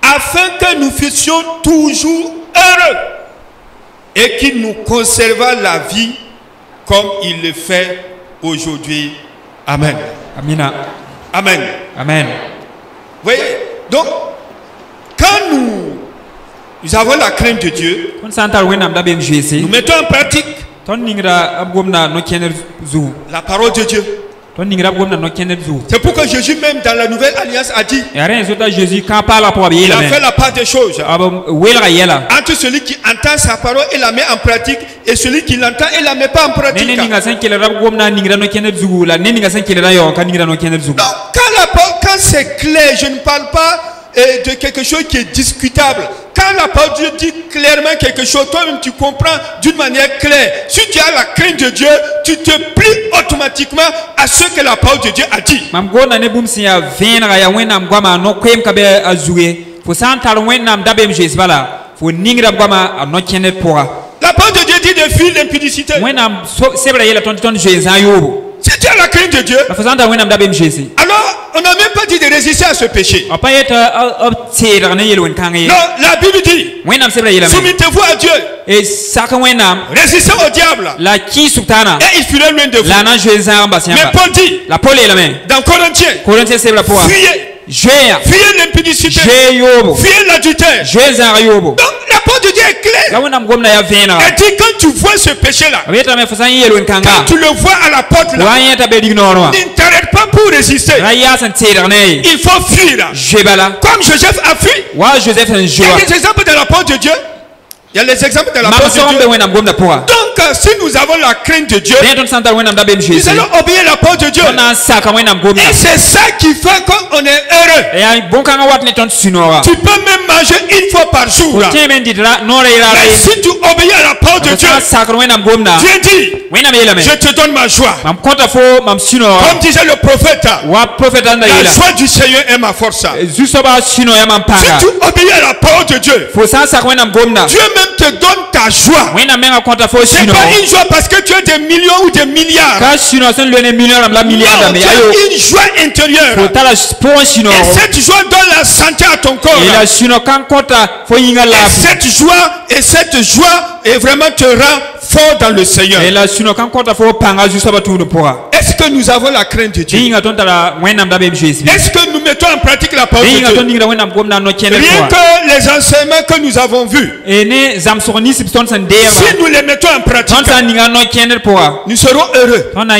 afin que nous fussions toujours heureux et qu'il nous conserva la vie comme il le fait aujourd'hui. Amen. Amina. Amen. Amen. Vous voyez, donc, quand nous avons la crainte de Dieu, nous mettons en pratique la parole de Dieu. C'est pourquoi Jésus même dans la nouvelle alliance a dit, il a fait la part des choses entre celui qui entend sa parole et la met en pratique et celui qui l'entend et la met pas en pratique. Donc, quand c'est clair, je ne parle pas de quelque chose qui est discutable. Quand la parole de Dieu dit clairement quelque chose, toi-même tu comprends d'une manière claire. Si tu as la crainte de Dieu, tu te plies automatiquement à ce que la parole de Dieu a dit. La parole de Dieu dit de fuir l'impudicité. Si tu as la crainte de Dieu, alors on n'a même pas dit de résister à ce péché. Non, la Bible dit, soumettez-vous à Dieu, résistez au diable, et il fuira loin de vous. Mais Paul dit, dans Corinthiens, fuyez l'impudicité, fuyez l'adultère. Donc la parole de Dieu est claire. Elle dit quand tu vois ce péché-là, quand tu le vois à la porte là, ne t'arrête pas pour résister. Il faut fuir. Comme Joseph a fui. Il y a des exemples de la parole de Dieu. Il y a les exemples de la parole de Dieu. Donc, si nous avons la crainte de Dieu, nous allons obéir la parole de Dieu. Et c'est ça qui fait qu'on est heureux. Tu peux même manger une fois par jour. Mais si tu obéis à la parole de Dieu, Dieu dit, je te donne ma joie. Comme disait le prophète, la joie du Seigneur est ma force. Si tu obéis à la parole de Dieu, Dieu même te donne ta joie. C'est pas une joie parce que tu as des millions ou des milliards. Non, tu as une joie intérieure. Et cette joie donne la santé à ton corps. Et cette joie est vraiment te rend fort dans le Seigneur. Est-ce que nous avons la crainte de Dieu? Est-ce que nous mettons en pratique la parole de Dieu? Rien que les enseignements que nous avons vus, si nous les mettons en pratique, nous serons heureux. Quand vous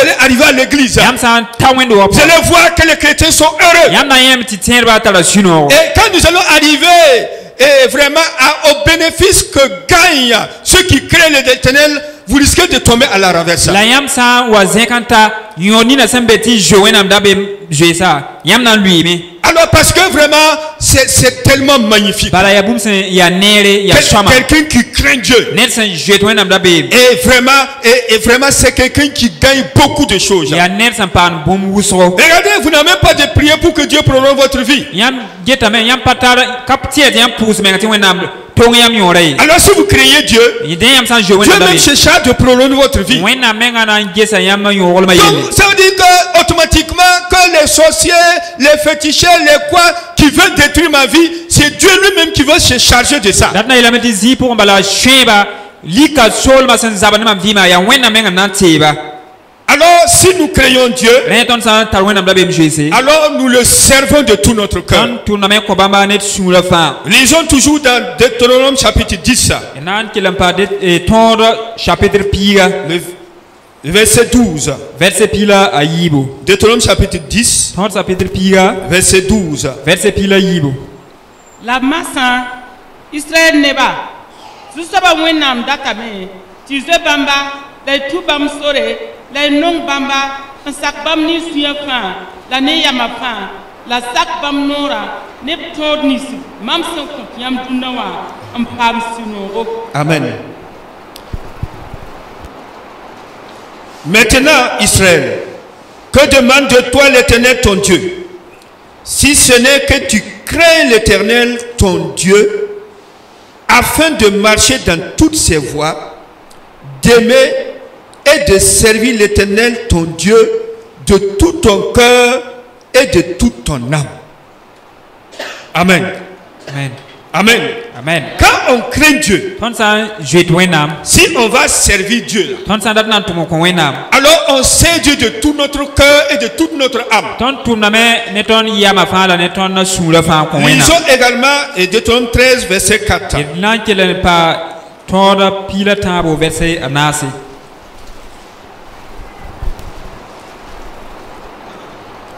allez arriver à l'église, vous allez voir que les chrétiens sont heureux. Et quand nous allons arriver vraiment au bénéfice que gagnent ceux qui créent l'Éternel, vous risquez de tomber à la renverse. Alors parce que vraiment c'est tellement magnifique. Quelqu'un qui craint Dieu. Et vraiment c'est quelqu'un qui gagne beaucoup de choses. Regardez, vous n'avez même pas de prier pour que Dieu prolonge votre vie. Alors si vous craignez Dieu, Dieu même cherchera de prolonger votre vie. Donc ça veut dire que automatiquement que les sorciers, les féticheurs, les quoi qui veulent détruire ma vie, c'est Dieu lui-même qui veut se charger de ça. Alors, si nous craignons Dieu, alors nous le servons de tout notre cœur. Lisons toujours dans Deutéronome chapitre 10. Le verset 12. Deutéronome chapitre 10. Verset 12. La massa Israël neba. Jusaba wenam dakame. Tizé bamba. Les tout bam sore. Les non bamba. un sac bam ni suya fa la ne yama fa la sac bam nora ne tord ni mam son ko yam dunawa am pam sino. Amen. Maintenant, Israël, que demande de toi l'Éternel ton Dieu, si ce n'est que tu crains l'Éternel ton Dieu, afin de marcher dans toutes ses voies, d'aimer et de servir l'Éternel ton Dieu de tout ton cœur et de toute ton âme. Amen. Amen. Amen. Amen. Quand on craint Dieu, si on va servir Dieu, alors on sert Dieu de tout notre cœur et de toute notre âme. Lisons également Deutéronome 13, verset 4.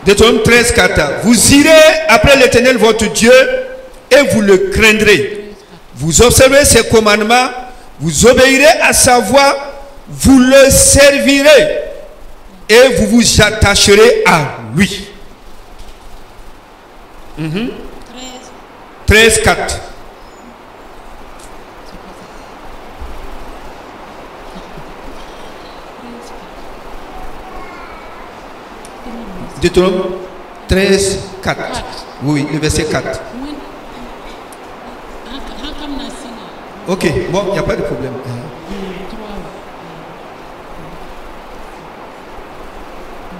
Deutéronome 13, 4. Vous irez après l'Éternel votre Dieu et vous le craindrez. Vous observerez ses commandements, vous obéirez à sa voix, vous le servirez et vous vous attacherez à lui. 13, 4. Deutéronome 13, 4. Oui, le verset 4. Ok, bon, il n'y a pas de problème.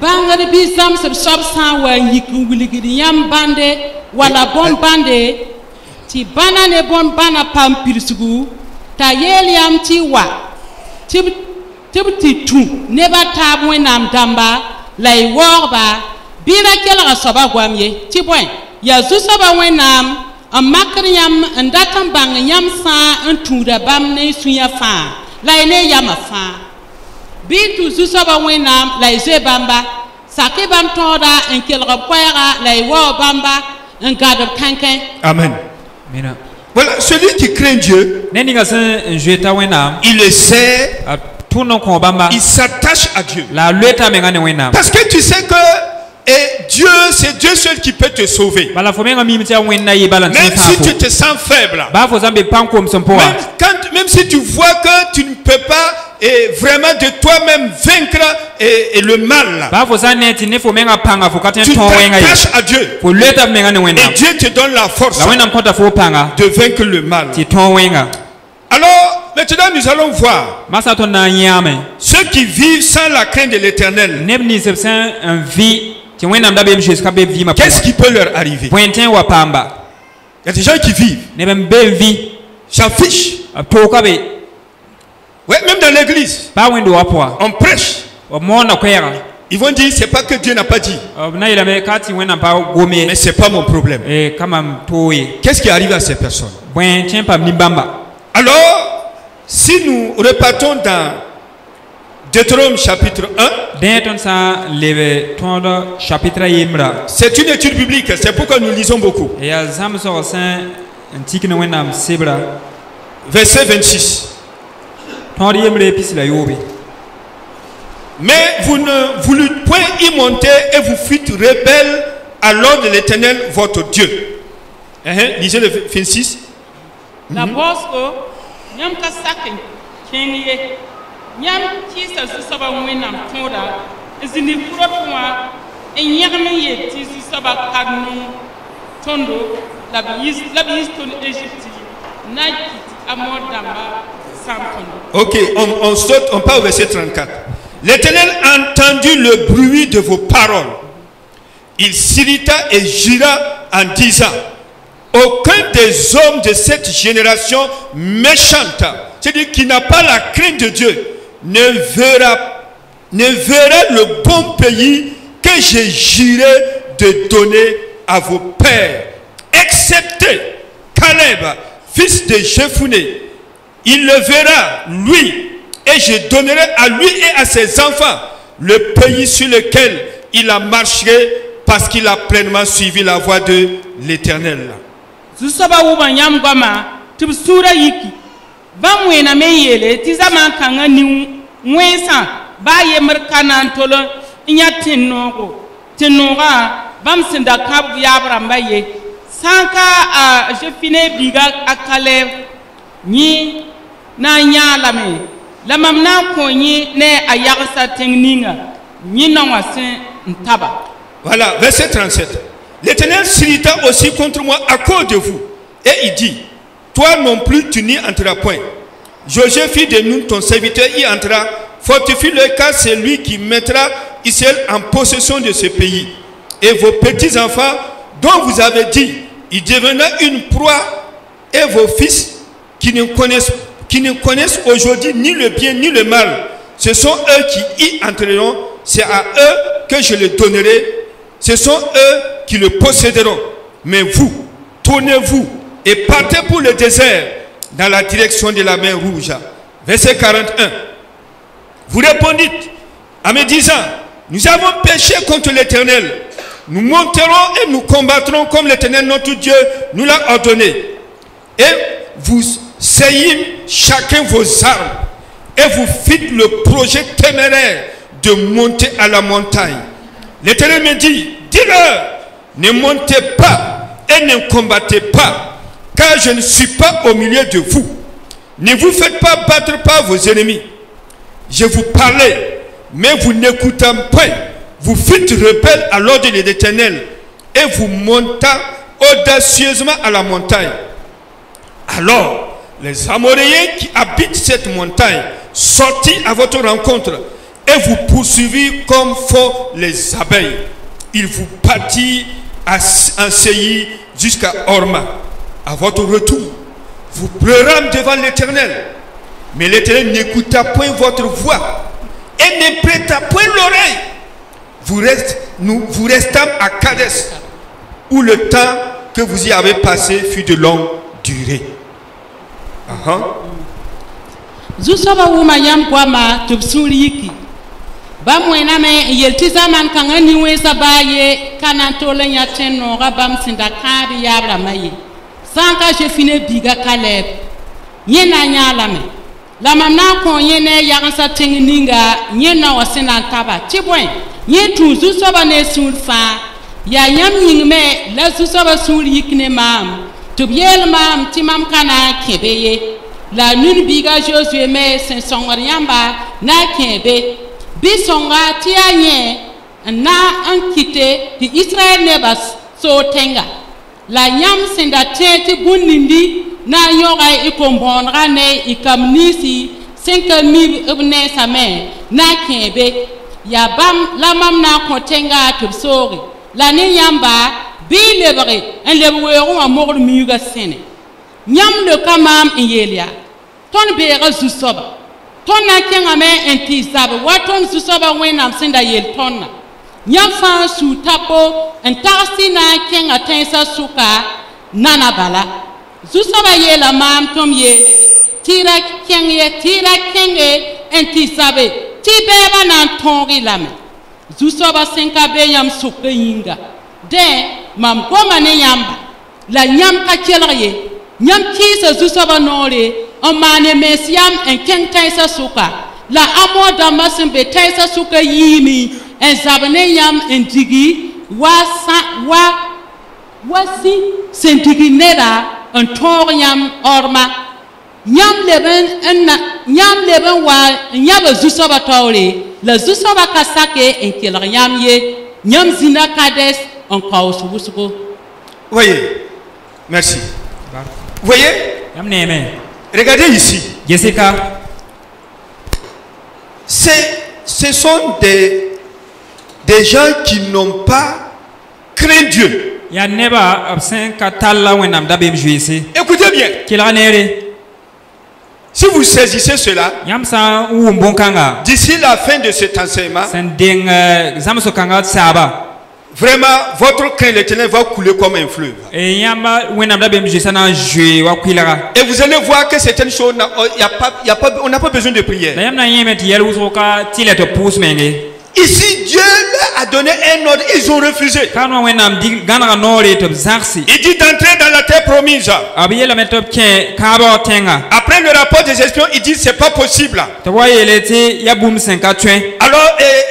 Bangare bi sam sab san wa yiku wiligidi yam bande wala bon bande ti banane bon bana pampir sugu ta yel yam ti wa ti tu ne ba ta mo nam damba lay worba bira kela soba gwamye ti boy ya zu soba wenam a makriam ndatam bang yam sa ntuda bam ne suya fa lay ne yama fa bitu zu soba wenam lay ze bamba sake bam toda en kelra poira lay wo bamba en gadab kanken. Amen. Voilà, celui qui craint Dieu, il le sait, il s'attache à Dieu. Parce que tu sais que Dieu, c'est Dieu seul qui peut te sauver. Même si tu te sens faible, même si tu vois que tu ne peux pas vraiment de toi-même vaincre le mal, tu t'attaches à Dieu et Dieu te donne la force de vaincre le mal. Alors maintenant nous allons voir ceux qui vivent sans la crainte de l'Éternel. Qu'est-ce qui peut leur arriver? Il y a des gens qui vivent, s'en fichent. Ouais, même dans l'église, on prêche. Ils vont dire, c'est pas que Dieu n'a pas dit. Mais c'est pas mon problème. Qu'est-ce qui arrive à ces personnes? Alors, si nous repartons dans Deutéronome chapitre 1, c'est une étude biblique, c'est pourquoi nous lisons beaucoup. Verset 26. Mais vous ne voulûtes point y monter et vous fûtes rebelles à l'ordre de l'Éternel votre Dieu. Lisez le 26. La bosco, nyam ka sakin kenye, nyam kisa susaba wenam tonda, ezini furotwa, enyame ye tisu saba kadnu tondo, la biis ton Égypte, nakiti amodamba sampondo. Ok, on saute, on part au verset 34. L'Éternel entendit le bruit de vos paroles. Il s'irrita et jura en disant: aucun des hommes de cette génération méchante, c'est-à-dire qui n'a pas la crainte de Dieu, ne verra le bon pays que j'ai juré de donner à vos pères, excepté Caleb, fils de Jephuné. Il le verra, lui, et je donnerai à lui et à ses enfants le pays sur lequel il a marché parce qu'il a pleinement suivi la voie de l'Éternel. Zusaba wuba nyam gama tib sura yiki ba mwena meyele tizama kanga ni mwensa ba ye merkana tolo nya tinnogo tinnoga bam sinda kab yabramba ye sanka je fine biga akale ni na nyalame la mamna ko ni ne ayagsa tingninga ni na wasin ntaba. Voilà, verset 37. L'Éternel s'irrita aussi contre moi à cause de vous. Et il dit, toi non plus tu n'y entreras point. Josué, fils de Nun, ton serviteur, y entrera. Fortifie-le, car c'est lui qui mettra Israël en possession de ce pays. Et vos petits-enfants, dont vous avez dit, il deviendra une proie, et vos fils qui ne connaissent aujourd'hui ni le bien ni le mal, ce sont eux qui y entreront. C'est à eux que je le donnerai. Ce sont eux qui le posséderont. Mais vous, tournez-vous et partez pour le désert dans la direction de la mer Rouge. Verset 41. Vous répondîtes en me disant, nous avons péché contre l'Éternel. Nous monterons et nous combattrons comme l'Éternel notre Dieu nous l'a ordonné. Et vous saillîmes chacun vos armes et vous fîtes le projet téméraire de monter à la montagne. L'Éternel me dit, dis-leur, ne montez pas et ne combattez pas, car je ne suis pas au milieu de vous. Ne vous faites pas battre par vos ennemis. Je vous parlais, mais vous n'écoutez point. Vous fûtes rebelles à l'ordre de l'Éternel et vous montez audacieusement à la montagne. Alors, les Amoréens qui habitent cette montagne sortirent à votre rencontre et vous poursuivirent comme font les abeilles. Ils vous battirent en Séir jusqu'à Horma. À votre retour, vous pleurâmes devant l'Éternel. Mais l'Éternel n'écouta point votre voix et ne prêta point l'oreille. Vous restâmes à Kadès, où le temps que vous y avez passé fut de longue durée. Zusaba wuma yam kwama tubsuriki. Ba mwena me yeltiza man kanga niwe sabaye kanantole nyateno rabam sindakari yabra maye. Sanka je fine biga Caleb. Nyena nyalame. La mamna ko nyene yagansa tingininga nyena wasena taba. Tibwen, nye tu zusaba ne sulfa. Ya yam yingme la zusaba surikne mam. Tubiel mam timam kana kebeye. La nun biga Josué me sen songariamba na kebe. Bisonga tianye na ankite ti Israël ne bas so tenga. La nyam senda tete bunindi na yoga ikombonra ne ikamnisi 5000 ibne same na kebe ya bam la mam na kontenga tubsori la ne yamba bi lebre en lebweru amor miuga sene nyam le kamam yelia ton bera zusoba ton na kenga me entisabe waton zusoba wenam senda yel tonna nyam fa su tapo en tarsi na kenga tensa suka nana bala zusoba yela mam tom ye tira kenge entisabe tibeba na tongi lame zusoba senka be yam suka yinga de mam goma ne yamba la nyam ka kelye nyam kisa zusoba nore on mane mesiam en ken taisa suka la amoda masin be taisa suka yimi en zabane yam en digi wasi sentigi nera en tor yam orma nyam leben wa nyaba zusoba tawre la zusoba kasake en kelar yam ye nyam zina kades en kausu busuko. Voyez, merci. Voyez, regardez ici. Jessica, ce sont des gens qui n'ont pas craint Dieu. Écoutez bien. Si vous saisissez cela, d'ici la fin de cet enseignement, vraiment, votre crainte l'Éternel va couler comme un fleuve. Et vous allez voir que certaines choses, on n'a pas besoin de prière. Ici, Dieu leur a donné un ordre, ils ont refusé. Il dit d'entrer dans la terre promise. Après le rapport des espions, il dit c'est pas possible. Alors,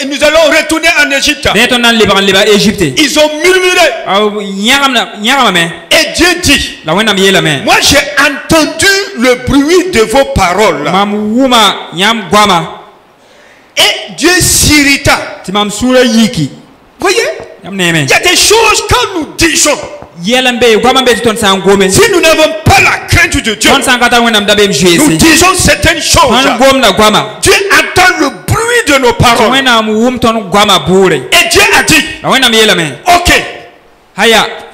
nous allons retourner en Égypte. Ils ont murmuré. Et Dieu dit, moi j'ai entendu le bruit de vos paroles. Et Dieu s'irrita. Voyez, il y a des choses quand nous disons, si nous n'avons pas la crainte de Dieu, nous disons certaines choses. Dieu entend le bruit de nos paroles. Et Dieu a dit, ok,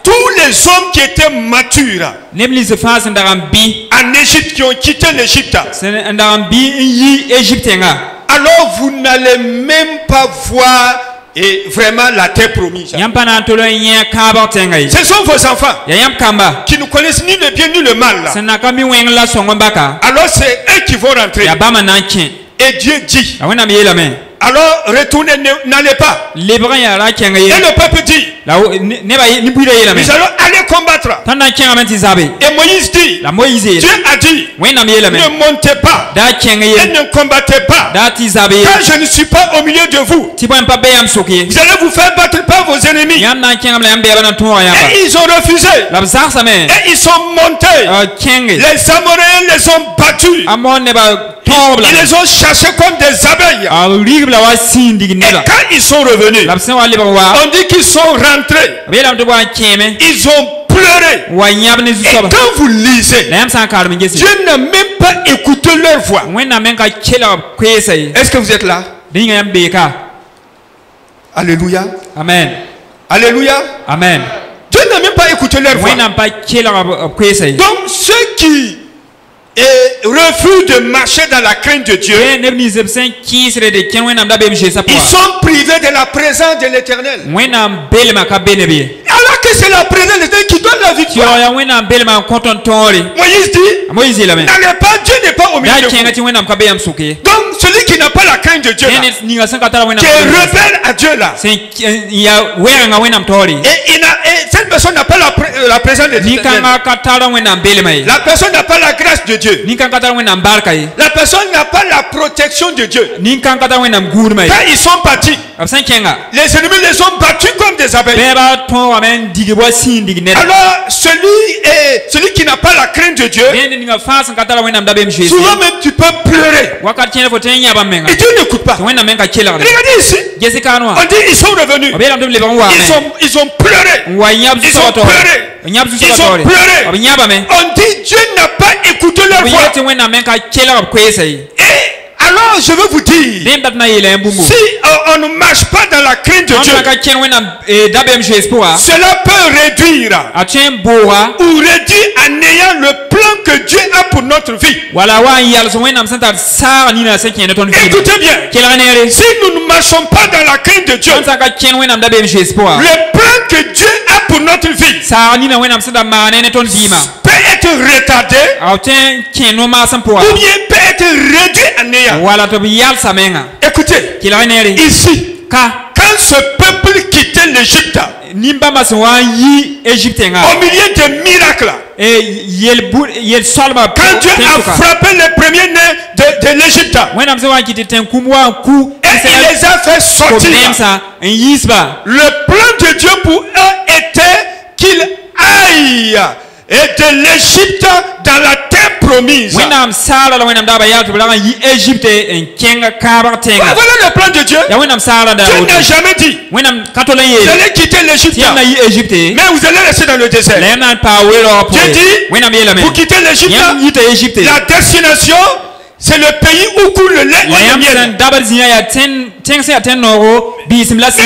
tous les hommes qui étaient matures en Égypte, qui ont quitté l'Égypte, alors vous n'allez même pas voir vraiment la terre promise. Ce sont vos enfants qui ne connaissent ni le bien ni le mal. Alors c'est eux qui vont rentrer. Et Dieu dit, alors retournez, n'allez pas. Et le peuple dit, nous allons aller combattre. Et Moïse dit, Dieu a dit, ne montez pas et ne combattez pas, car je ne suis pas au milieu de vous. Vous allez vous faire battre par vos ennemis. Et ils ont refusé. Et ils sont montés. Les Amoréens les ont battus. Ils les ont chassés comme des abeilles. Et quand ils sont revenus, on dit qu'ils sont rentrés. Ils ont pleuré. Et quand vous lisez, Dieu n'a même pas écouté leur voix. Est-ce que vous êtes là? Alléluia. Amen. Alléluia. Amen. Dieu n'a même pas écouté leur voix. Donc ceux qui refusent de marcher dans la crainte de Dieu, ils sont privés de la présence de l'Éternel. Alors que c'est la présence de l'Éternel qui donne la victoire. Moïse dit, n'allez pas, Dieu n'est pas au milieu de vous. Donc celui qui n'a pas la crainte de Dieu là, qui est rebelle à Dieu là, et cette personne n'a pas la présence de Dieu. La personne n'a pas la grâce de Dieu. La personne n'a pas la protection de Dieu. Quand ils sont partis, les ennemis les ont battus comme des abeilles. Alors celui qui n'a pas la crainte de Dieu, souvent même tu peux pleurer. Et Dieu n'écoute pas. Regardez ici. On dit ils sont revenus. Ils ont pleuré. Ils ont pleuré. On dit Dieu n'a pas écouté leur voix. Et alors je veux vous dire, si on ne marche pas dans la crainte de Dieu, cela peut réduire ou réduire en ayant le plan que Dieu a pour notre vie. Écoutez bien, si nous ne marchons pas dans la crainte de Dieu, le plan que Dieu a pour notre vie peut être retardé ou bien peut être réduit en néant. Écoutez, ici, quand ce peuple quittait l'Égypte, au milieu des miracles, quand Dieu a frappé les premiers-nés de l'Égypte, et il les a fait sortir, le plan de Dieu pour eux était qu'ils aillent de l'Égypte dans la terre promise. Voilà le plan de Dieu. Dieu n'a jamais dit vous allez quitter l'Égypte, mais vous allez rester dans le désert. Dieu dit vous quittez l'Égypte, la destination c'est le pays où coule le lait et le miel. Mais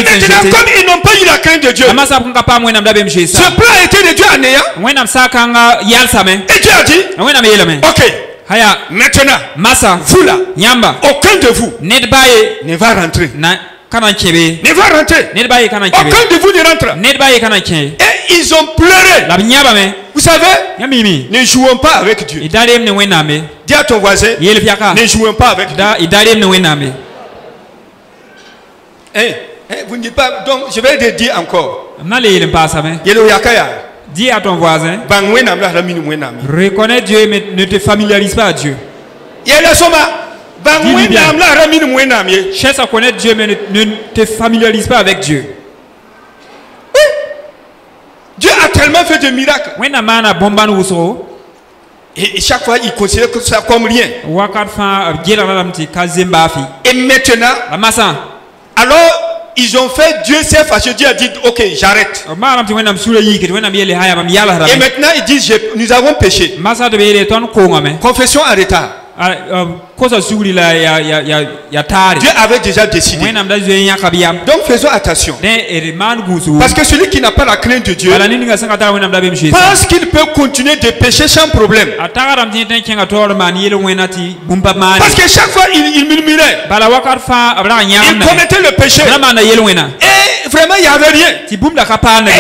maintenant, comme ils n'ont pas eu la crainte de Dieu, ce plan a été réduit à néant. Et Dieu a dit ok, maintenant, vous là, aucun de vous ne va rentrer. Ne va rentrer. Aucun de vous ne rentre. Et ils ont pleuré. Vous savez, ne jouons pas avec Dieu. Dis à ton voisin, ne jouons pas avec Dieu. Vous ne dites pas, donc je vais le dire encore. Dis à ton voisin, reconnais Dieu mais ne te familiarise pas à Dieu. Cherche à connaître Dieu, mais ne te familiarise pas avec Dieu. Dieu a tellement fait de miracles. Et chaque fois, il considère ça comme rien. Et maintenant, alors, ils ont fait, Dieu s'est fâché, Dieu a dit, ok, j'arrête. Et maintenant, ils disent, nous avons péché. Confession en retard. Dieu avait déjà décidé. Donc faisons attention. Parce que celui qui n'a pas la crainte de Dieu pense qu'il peut continuer de pécher sans problème. Parce que chaque fois il murmurait, il commettait le péché. Et vraiment il n'y avait rien. Et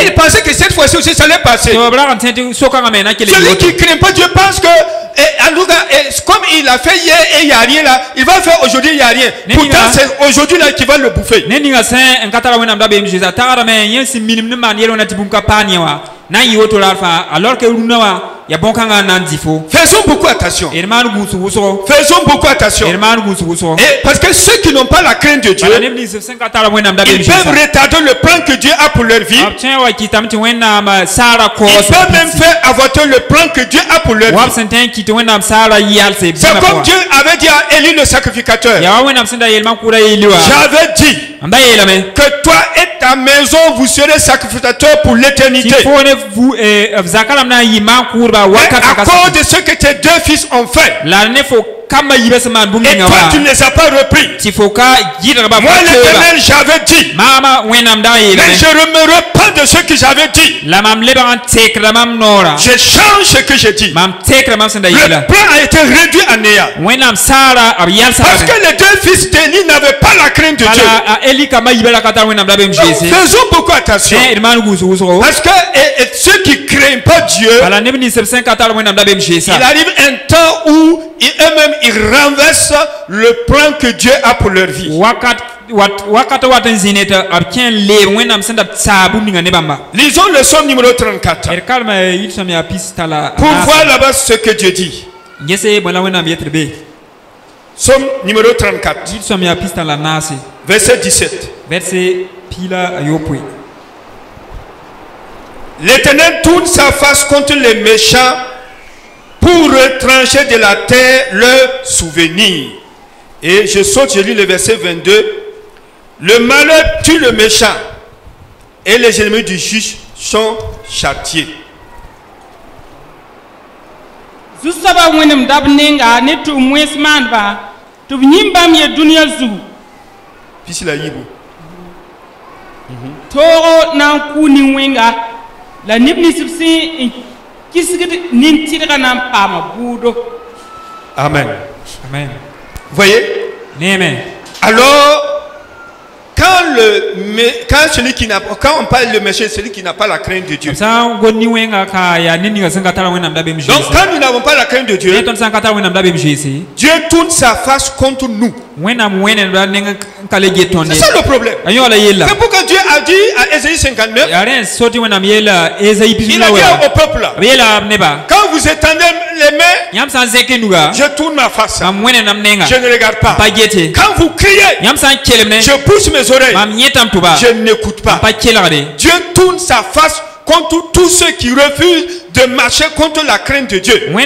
il pensait que cette fois-ci aussi ça allait passer. Celui qui ne craint pas Dieu pense que en tout cas, comme il a fait hier et il n'y a rien là, il va faire aujourd'hui, il n'y a rien. Pourtant, c'est aujourd'hui là qu'il va le bouffer. Faisons beaucoup attention. Faisons beaucoup attention. Et parce que ceux qui n'ont pas la crainte de Dieu, ils peuvent retarder le plan que Dieu a pour leur vie. Ils peuvent même faire avorter le plan que Dieu a pour leur vie. C'est comme Dieu avait dit à Élie le sacrificateur. J'avais dit que toi et ta maison vous serez sacrificateurs pour l'éternité. À cause de ce que tes deux fils ont fait. Et toi tu ne les as pas repris. Moi l'Éternel j'avais dit. Mais je me repens de ce que j'avais dit. Je change ce que j'ai dit. Le plan a été réduit à néant. Parce que les deux fils d'Élie n'avaient pas la crainte de Dieu. Donc, faisons beaucoup attention. Parce que ceux qui ne craignent pas Dieu, il arrive un temps où eux-mêmes ils renversent le plan que Dieu a pour leur vie. Lisons le psaume numéro 34 pour voir là-bas ce que Dieu dit. Psaume numéro 34 verset 17. L'Éternel tourne sa face contre les méchants pour retrancher de la terre leurs souvenirs. Et je saute, je lis le verset 22. Le malheur tue le méchant et les ennemis du juge sont châtiés. Puis la yibu. Toro na kuni wenga la nibni sipsi kisigit nintira na pama budo. Amen. Amen. Voyez? Amen. Alors quand on parle de méchant, celui qui n'a pas la crainte de Dieu. Donc quand nous n'avons pas la crainte de Dieu, Dieu tourne sa face contre nous. C'est ça le problème. C'est pourquoi Dieu a dit à Ésaïe 59, il a dit au peuple, quand vous étendez les mains, je tourne ma face, je ne regarde pas. Quand vous criez, je pousse mes oreilles, je n'écoute pas. Dieu tourne sa face contre tous ceux qui refusent de marcher contre la crainte de Dieu. Donc,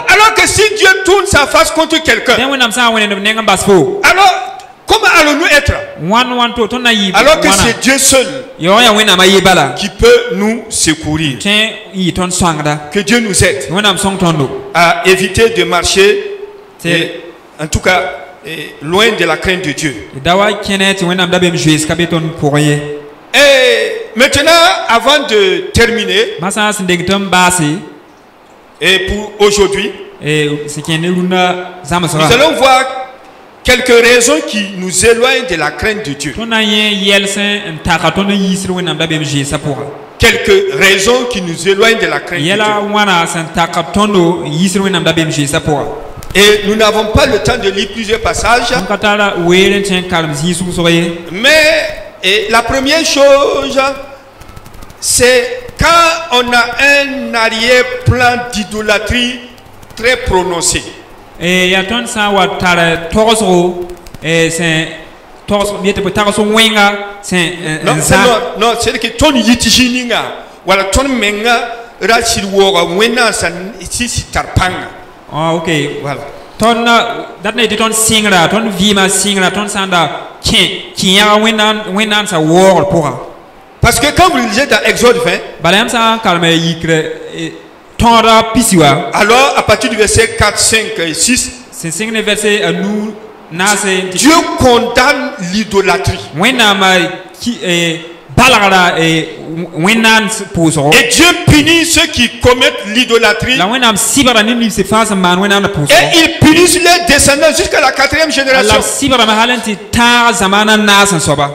alors que si Dieu tourne sa face contre quelqu'un, alors comment allons-nous être? Alors que c'est Dieu seul qui peut nous secourir. Que Dieu nous aide à éviter de marcher, en tout cas, loin de la crainte de Dieu. Et maintenant, avant de terminer, et pour aujourd'hui, nous allons voir quelques raisons qui nous éloignent de la crainte de Dieu. Quelques raisons qui nous éloignent de la crainte de Dieu. Et nous n'avons pas le temps de lire plusieurs passages. Mais la première chose, c'est quand on a un arrière-plan d'idolâtrie très prononcé. Et ya ton sa wa tara torso c'est torso miete po taraso wenga c'est non c'est que ton yitijininga wala ton menga rachid woga wena san si tarpanga. Ah OK voilà ton datne de ton singra ton vima singra ton sanda qui ya wena sa wor pourra. Parce que quand vous lisez dans Exode 20, balayam sa kalme yikre alors à partir du verset 4, 5 et 6, Dieu condamne l'idolâtrie. Et Dieu punit ceux qui commettent l'idolâtrie. Et il punit les descendants jusqu'à la 4e génération. Il y a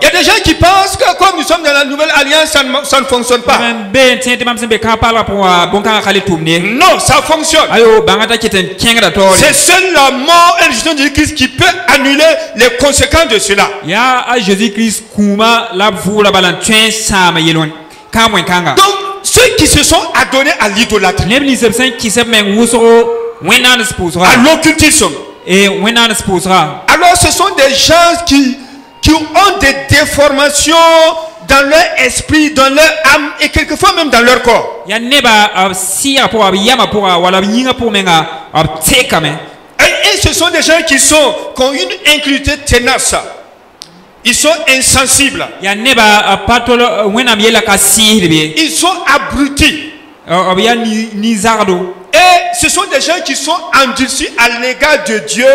des gens qui pensent que comme nous sommes dans la nouvelle alliance, ça ne fonctionne pas. Non, ça fonctionne. C'est seul la mort et le jugement de Jésus-Christ qui peut annuler les conséquences de cela. Donc, ceux qui se sont adonnés à l'idolâtrie, à l'occultisme, alors ce sont des gens qui ont des déformations dans leur esprit, dans leur âme et quelquefois même dans leur corps. Et ce sont des gens qui ont une incrédulité tenace. Ils sont insensibles. Ils sont abrutis. Et ce sont des gens qui sont endurcis à l'égard de Dieu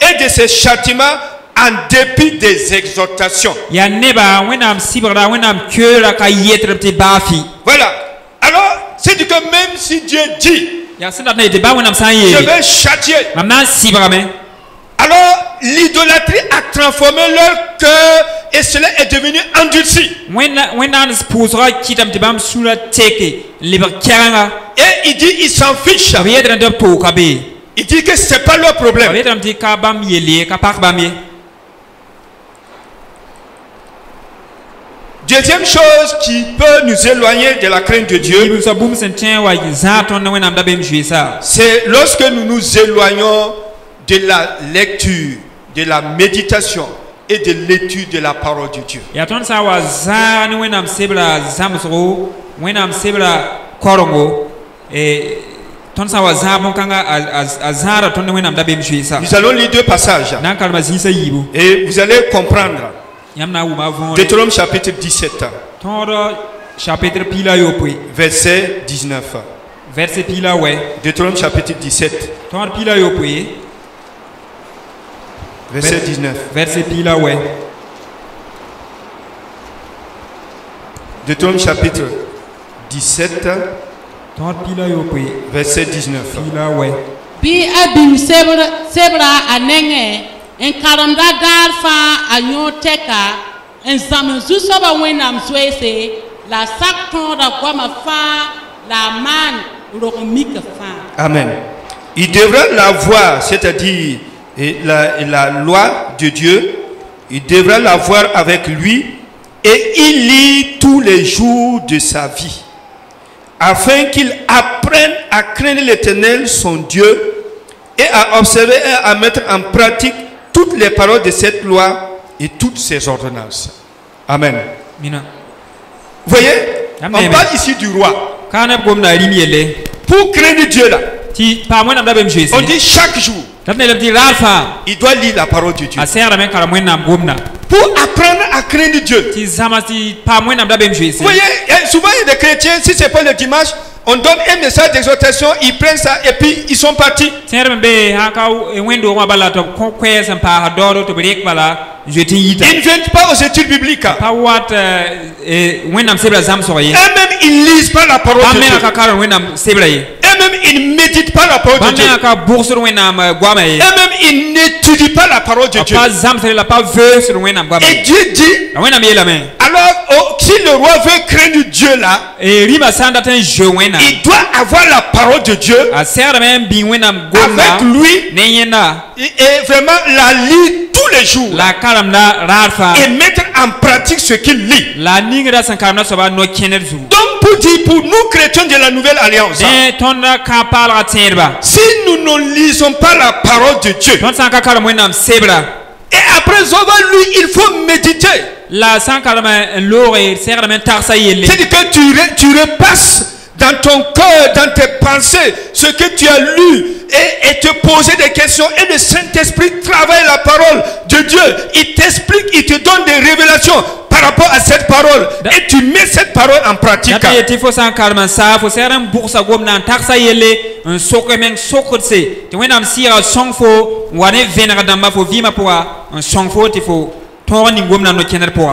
et de ses châtiments en dépit des exhortations. Voilà. Alors, c'est que même si Dieu dit, je vais châtier. Alors, l'idolâtrie a transformé leur cœur et cela est devenu endurci. Et il dit, il s'en fiche. Il dit que ce n'est pas leur problème. Deuxième chose qui peut nous éloigner de la crainte de Dieu, c'est lorsque nous nous éloignons de la lecture, de la méditation et de l'étude de la parole de Dieu. Nous allons lire deux passages et vous allez comprendre. Deutéronome chapitre 17, verset 19. Deutéronome chapitre 17, verset 19. Deutéronome chapitre 17, verset 19. Bi abim sebra anenge en karamda darfa anyoteka en zamzu soba wenam swese la sakton da kwama fa la man romika fa. Amen. Il devrait la voir, c'est-à-dire la loi de Dieu, il devrait la voir avec lui et il lit tous les jours de sa vie afin qu'il apprenne à craindre l'Éternel son Dieu et à observer et à mettre en pratique toutes les paroles de cette loi et toutes ses ordonnances. Amen. Vous voyez, on parle ici du roi. Pour craindre Dieu là, on dit chaque jour, il doit lire la parole de Dieu. Pour apprendre à craindre Dieu. Vous voyez, souvent il y a des chrétiens, si ce n'est pas le dimanche, on donne un message d'exhortation, ils prennent ça et puis ils sont partis. Ils ne viennent pas aux études bibliques. Eux-mêmes, ils ne lisent pas la parole de Dieu. Eux-mêmes, ils ne méditent pas la parole de Dieu. Eux-mêmes, ils n'étudient pas la parole de Dieu. Et Dieu dit, alors, si le roi veut craindre Dieu là, il doit avoir la parole de Dieu avec lui et vraiment la lire tous les jours et mettre en pratique ce qu'il lit. Donc pour dit pour nous chrétiens de la nouvelle alliance, si nous ne lisons pas la parole de Dieu, et après avoir lu, il faut méditer. C'est-à-dire que tu repasses dans ton cœur, dans tes pensées, ce que tu as lu et te poser des questions. Et le Saint-Esprit travaille la parole de Dieu. Il t'explique, il te donne des révélations par rapport à cette parole. Et tu mets cette parole en pratique.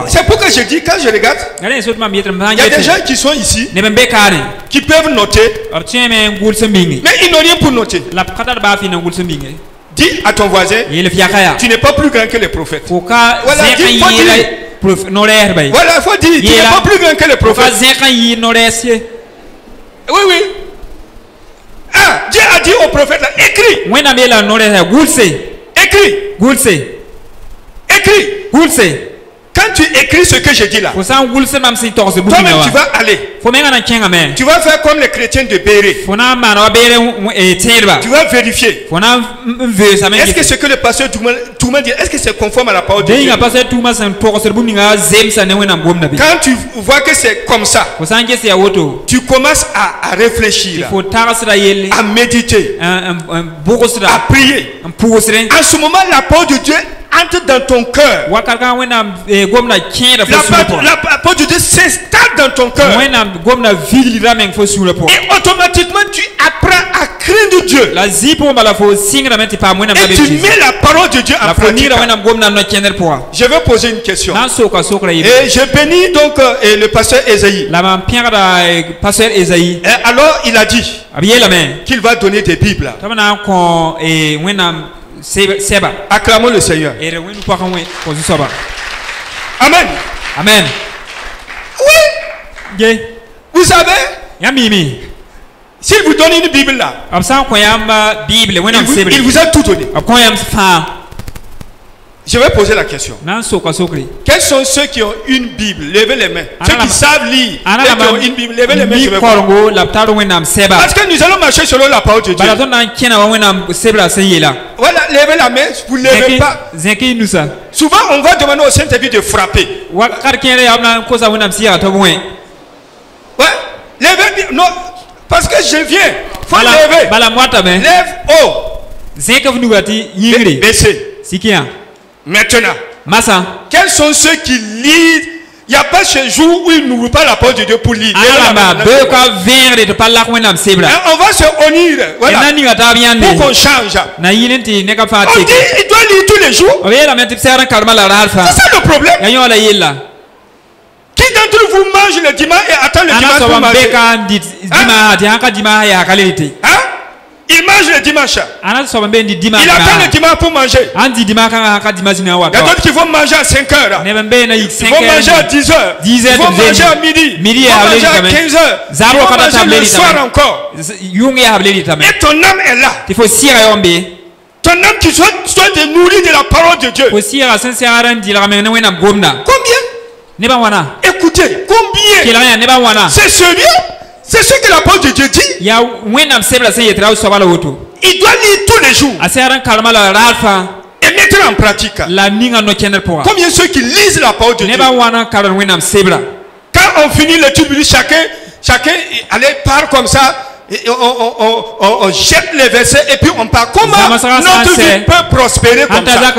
C'est pourquoi je dis, quand je regarde, il y a des gens qui sont ici, qui peuvent noter, mais ils n'ont rien pour noter. Dis à ton voisin, tu n'es pas plus grand que les prophètes. Voilà, il faut dire, tu n'es pas plus grand que les prophètes. Oui, oui. Ah, Dieu a dit au prophète, là, écris. Écris. Quand tu écris ce que je dis là, toi-même tu vas aller. Tu vas faire comme les chrétiens de Béré. Tu vas vérifier. Est-ce que ce que le pasteur Touma dit, est-ce que c'est conforme à la parole de Dieu? Quand tu vois que c'est comme ça, tu commences à réfléchir, à méditer, à prier. En ce moment, la parole de Dieu entre dans ton cœur. La parole de Dieu s'installe dans ton cœur. Et automatiquement tu apprends à craindre Dieu. Et tu mets la parole de Dieu en pratique. Je vais poser une question. Et je bénis donc le pasteur Esaïe. Et alors il a dit qu'il va donner des Bibles. Acclamons le Seigneur. Amen. Amen. Oui. Vous savez, s'il vous donne une Bible là, il vous a tout donné. Je vais poser la question. Quels sont ceux qui ont une Bible? Levez les mains. Ceux qui savent lire et qui ont une Bible, levez les mains. Je vais voir. Parce que nous allons marcher selon la parole de Dieu. Voilà, levez la main. Vous ne levez pas. Souvent, on va demander au Saint-Esprit de frapper. Ouais, levez. Non, parce que je viens. Faut lever. Lève haut. Baissez. Maintenant, quels sont ceux qui lisent? Il n'y a pas ce jour où ils n'ouvrent pas la parole de Dieu pour lire. On va se unir, voilà, pour qu'on change. On dit il doit lire tous les jours. C'est ça le problème. Qui d'entre vous mange le dimanche et attend le dimanche pour manger? Il mange le dimanche. Il attend le dimanche pour manger. Il y a d'autres qui vont manger à 5 heures. Ils vont manger à 10 heures. Ils vont manger à midi. Ils vont manger à 15 heures. Ils vont manger le soir encore. Et ton âme est là. Ton âme qui soit te nourrir de la parole de Dieu. Combien? Écoutez, combien? C'est sérieux? C'est ce que la parole de Dieu dit. Il doit lire tous les jours et mettre en pratique. Combien ceux qui lisent la parole de Dieu? Quand on finit l'étude, chacun allait part comme ça. Et on jette les versets et puis on part. Comment notre vie peut prospérer comme ça?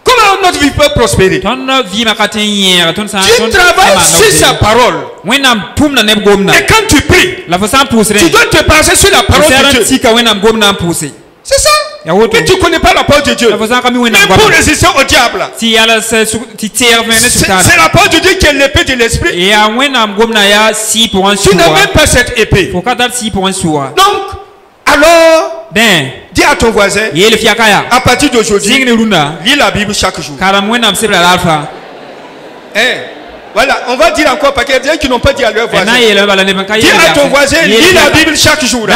Comment notre vie peut prospérer? Dieu travaille sur sa parole. Et quand tu pries, tu dois te penser sur la parole de Dieu. C'est ça. Mais tu ne connais pas la parole de Dieu. Même pour résister au diable, c'est la parole de Dieu qui est l'épée de l'esprit. Tu n'as même pas cette épée. Donc, alors, dis à ton voisin, à partir d'aujourd'hui, lis la Bible chaque jour. Voilà, on va dire encore parce qu'il y a des gens qui n'ont pas dit à leur voisin. Dis à ton voisin, lis la Bible chaque jour.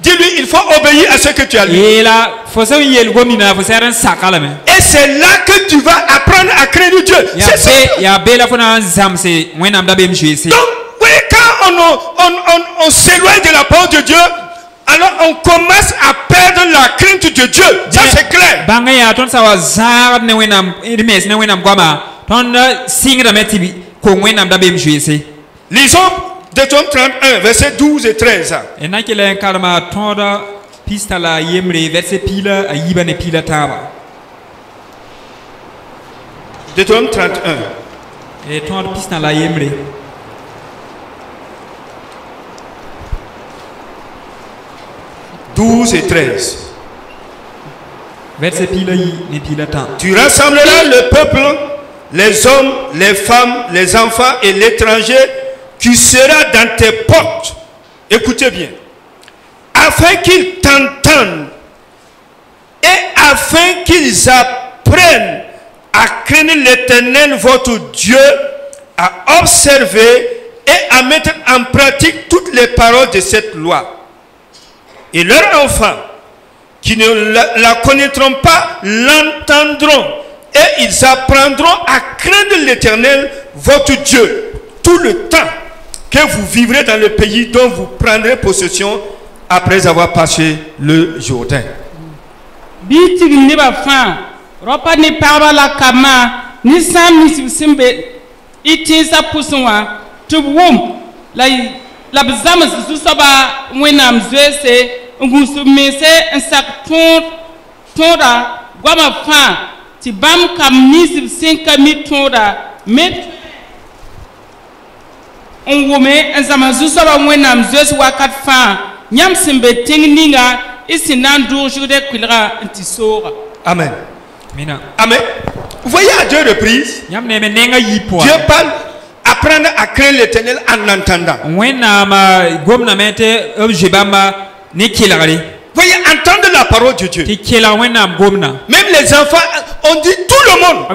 Dis-lui, il faut obéir à ce que tu as lu. Et c'est là que tu vas apprendre à craindre Dieu. C'est ça. Donc, oui, quand on s'éloigne de la parole de Dieu, alors on commence à perdre la crainte de Dieu. Ça c'est clair. Lisons Deutéronome 31, versets 12 et 13. Deutéronome 31. 12 et 13. Tu rassembleras le peuple, les hommes, les femmes, les enfants et l'étranger qui sera dans tes portes. Écoutez bien. Afin qu'ils t'entendent et afin qu'ils apprennent à craindre l'Éternel votre Dieu, à observer et à mettre en pratique toutes les paroles de cette loi. Et leurs enfants, qui ne la connaîtront pas, l'entendront. Et ils apprendront à craindre l'Éternel, votre Dieu, tout le temps que vous vivrez dans le pays dont vous prendrez possession après avoir passé le Jourdain. Ngusumese ensak tonda gwama fa ti bam kam nisib sinka mi tonda met onwome enzama zusaba mwenam zes wakat fa nyam simbe tingninga isinan dojude kwilra ntisora. Amen. Amen. Vous voyez à deux reprises, Dieu parle apprendre à craindre l'Éternel en entendant. Voyez, entendre la parole de Dieu. Même les enfants, on dit tout le monde.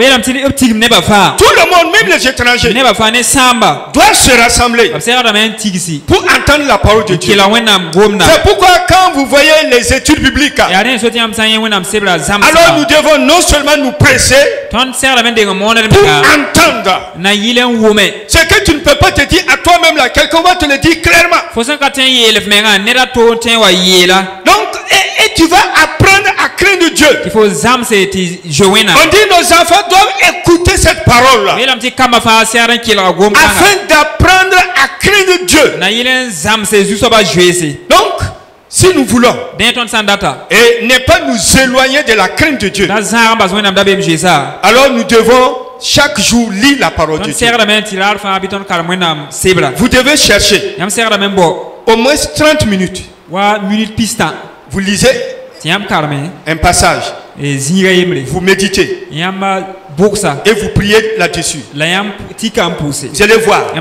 Tout le monde, même les étrangers, doivent se rassembler pour entendre la parole de Dieu. C'est pourquoi quand vous voyez les études bibliques, alors nous devons non seulement nous presser pour entendre. Ce que tu ne peux pas te dire à toi-même là, quelqu'un va te le dire clairement. Donc, et tu vas apprendre à craindre Dieu. On dit nos enfants doivent écouter cette parole-là afin d'apprendre à craindre Dieu. Donc, si nous voulons et ne pas nous éloigner de la crainte de Dieu, alors nous devons chaque jour lire la parole de Dieu. Vous devez chercher au moins 30 minutes. Vous lisez un passage, vous méditez et vous priez là-dessus. Vous allez voir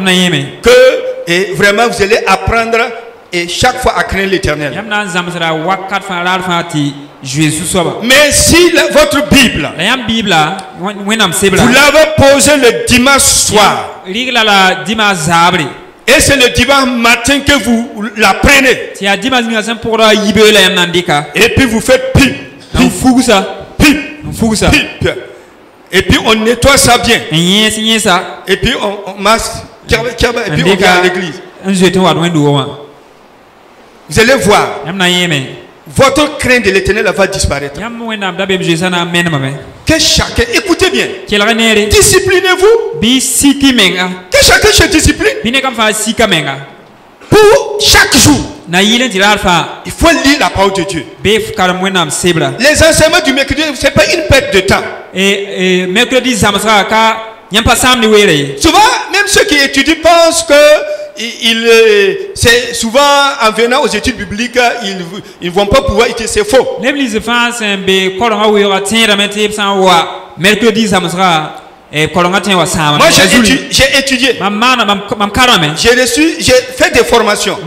que et vraiment vous allez apprendre et chaque fois à craindre l'Éternel. Mais si votre Bible, vous l'avez posée le dimanche soir, et c'est le dimanche matin que vous la prenez, et puis vous faites pipe, pipe, et puis on nettoie ça bien, et puis on masse, et puis on vient à l'église. Vous allez voir, votre crainte de l'Éternel va disparaître. Que chacun, écoutez bien, disciplinez-vous. Que chacun se discipline. Pour chaque jour, il faut lire la parole de Dieu. Les enseignements du mercredi, ce n'est pas une perte de temps. Souvent, même ceux qui étudient pensent que c'est souvent en venant aux études bibliques, ils ne vont pas pouvoir étudier, c'est faux. Moi j'ai étudié, j'ai fait des formations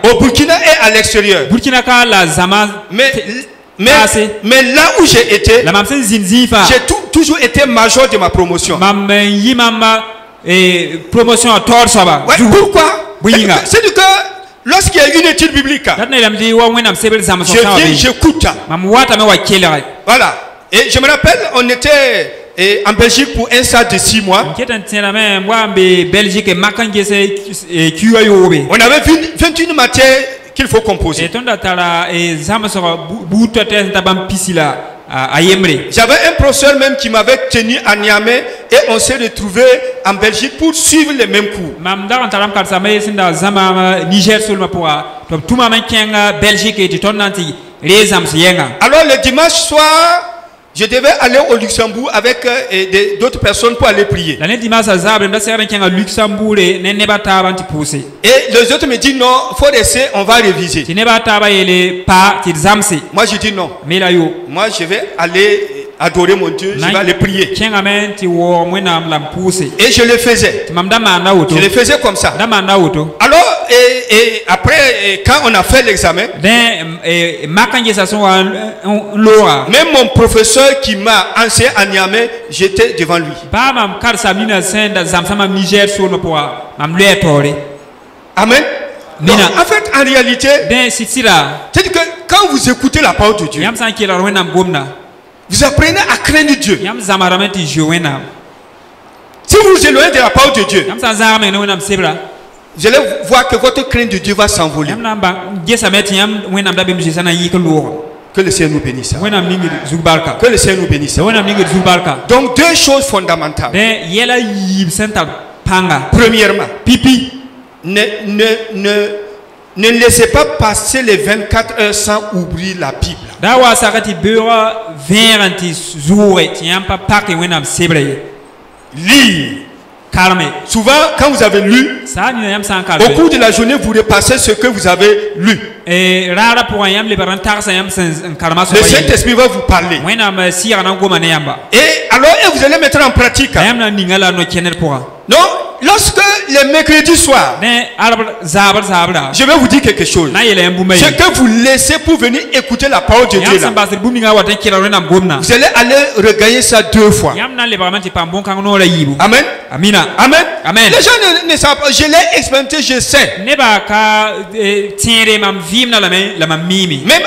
au Burkina et à l'extérieur. Mais là où j'ai été, j'ai toujours été major de ma promotion. Et promotion à tort ça va. Ouais, pourquoi? C'est que lorsqu'il y a une étude biblique, je viens, j'écoute. Voilà. Et je me rappelle, on était en Belgique pour un stage de 6 mois. On avait 21 matières qu'il faut composer. J'avais un professeur même qui m'avait tenu à Niamey et on s'est retrouvé en Belgique pour suivre les mêmes cours. Alors le dimanche soir, je devais aller au Luxembourg avec d'autres personnes pour aller prier. Et les autres me disent non, il faut laisser, on va réviser. Moi je dis non. Moi je vais aller adorer mon Dieu, je vais aller prier. Et je le faisais. Je le faisais comme ça. Alors, et après, quand on a fait l'examen, même mon professeur qui m'a enseigné à Niamey, j'étais devant lui. Amen. Donc, en fait, en réalité, c'est-à-dire que quand vous écoutez la parole de Dieu, vous apprenez à craindre Dieu. Si vous vous éloignez de la parole de Dieu, vous allez voir que votre crainte de Dieu va s'envoler. Que le Seigneur nous bénisse. Que le Seigneur nous bénisse. Donc, deux choses fondamentales. Premièrement, ne laissez pas passer les 24 heures sans ouvrir la Bible. Lire. Souvent, quand vous avez lu, au cours de la journée, vous repassez ce que vous avez lu. Le Saint-Esprit va vous parler. Et alors, vous allez mettre en pratique. Non, lorsque le mercredi soir, je vais vous dire quelque chose. Ce que vous laissez pour venir écouter la parole de Dieu là, vous allez aller regagner ça 2 fois. Amen. Amen. Amen. Les gens ne savent pas. Je l'ai expérimenté, je sais. Même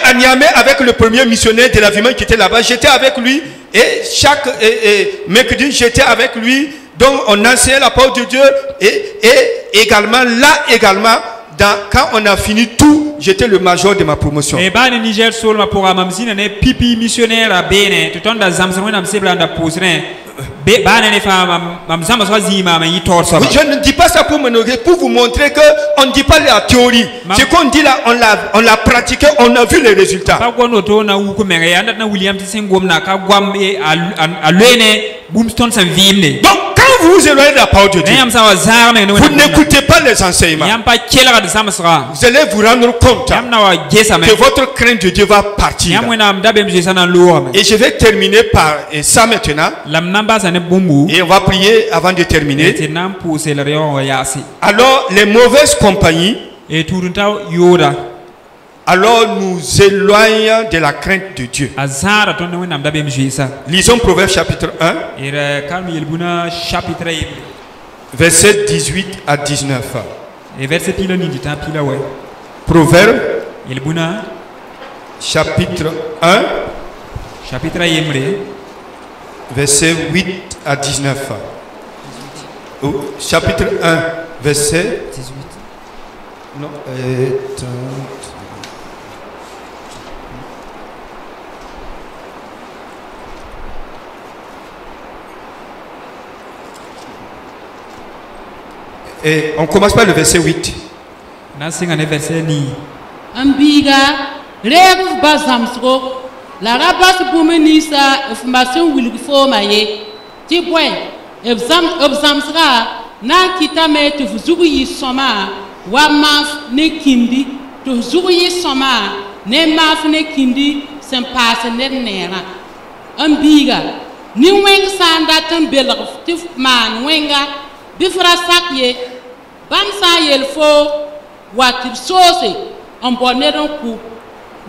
à Niamey, avec le premier missionnaire de l'avènement qui était là-bas, j'étais avec lui. Et chaque mercredi, j'étais avec lui. Donc, on enseignait la parole de Dieu. Et également, quand on a fini tout, j'étais le major de ma promotion. Je ne dis pas ça pour m'honorer, pour vous montrer qu'on ne dit pas la théorie. Ce qu'on dit là, on l'a pratiqué, on a vu les résultats. Donc, quand vous vous éloignez de la parole de Dieu, vous n'écoutez pas les enseignements. Vous allez vous rendre compte que votre crainte de Dieu va partir. Et je vais terminer par ça maintenant. Et on va prier avant de terminer. Alors, les mauvaises compagnies, alors nous éloignons de la crainte de Dieu. Lisons Proverbes chapitre 1, verset 18 à 19. Proverbes chapitre 1, verset 8 à 19. Chapitre 1, verset 18. Non, et on commence par le verset 8. Ambiga, rêve bazamsro, la rabasse pour menisa, information will go maye. Tipouin, obzamsra, na kitame te vuzuyi soma, wa maf ne kindi, te vuzuyi soma, ne maf ne kindi, sem passe ne nera. Ambiga, ni weng sanda tembelaf, tif man wenga, bifra sakye, bamsa yel fo, watir sose, en bonneron coup,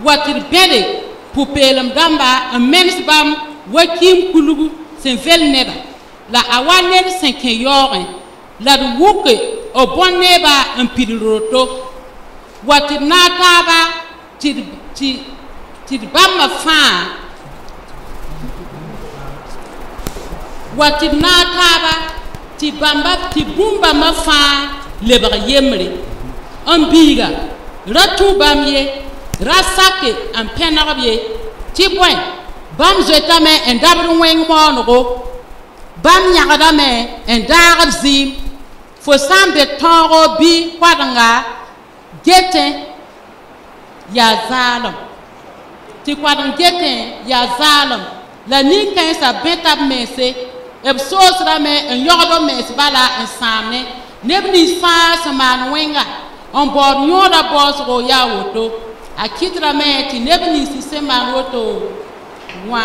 watir bede, poupelem damba, un mens bam, wakim kulugu, sen vel neba, la awaner sen ken yoren, la de wuke, au bon neba, un piliroto, wa tɩ d na a taaba tɩ d bãmba fãa wa tɩ d na a taaba tɩ bũmb bãmba fãa lebg yembre n biiga ra tũ bãmb ye ra sake n pẽnegb ye tɩ bõe bãmb zoetame n dabd wẽng maanego bãmb yãgdame n daagd zɩɩm fo sã n be tõogo bɩ koadenga getẽ yaa zaalem tɩ koadeng getẽ yaa zaalem la nin-kãensã bẽta b mense b soosdame n yõgd b mens bala n sãamne neb nins fãa sẽn maan wẽnga n baood yõoda baoosgo yaa woto a kɩtdame tɩ neb nins sẽn maan woto wã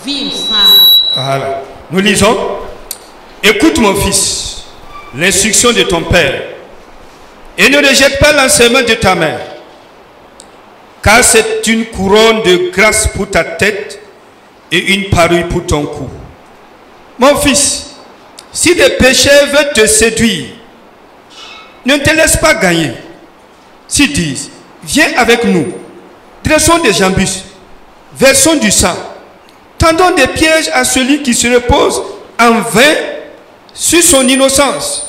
vɩɩm sãam. Voilà. Nous lisons. Écoute mon fils, l'instruction de ton père, et ne rejette pas l'enseignement de ta mère, car c'est une couronne de grâce pour ta tête et une parure pour ton cou. Mon fils, si des péchés veulent te séduire, ne te laisse pas gagner. S'ils disent, viens avec nous, dressons des embûches, versons du sang, tendons des pièges à celui qui se repose en vain sur son innocence.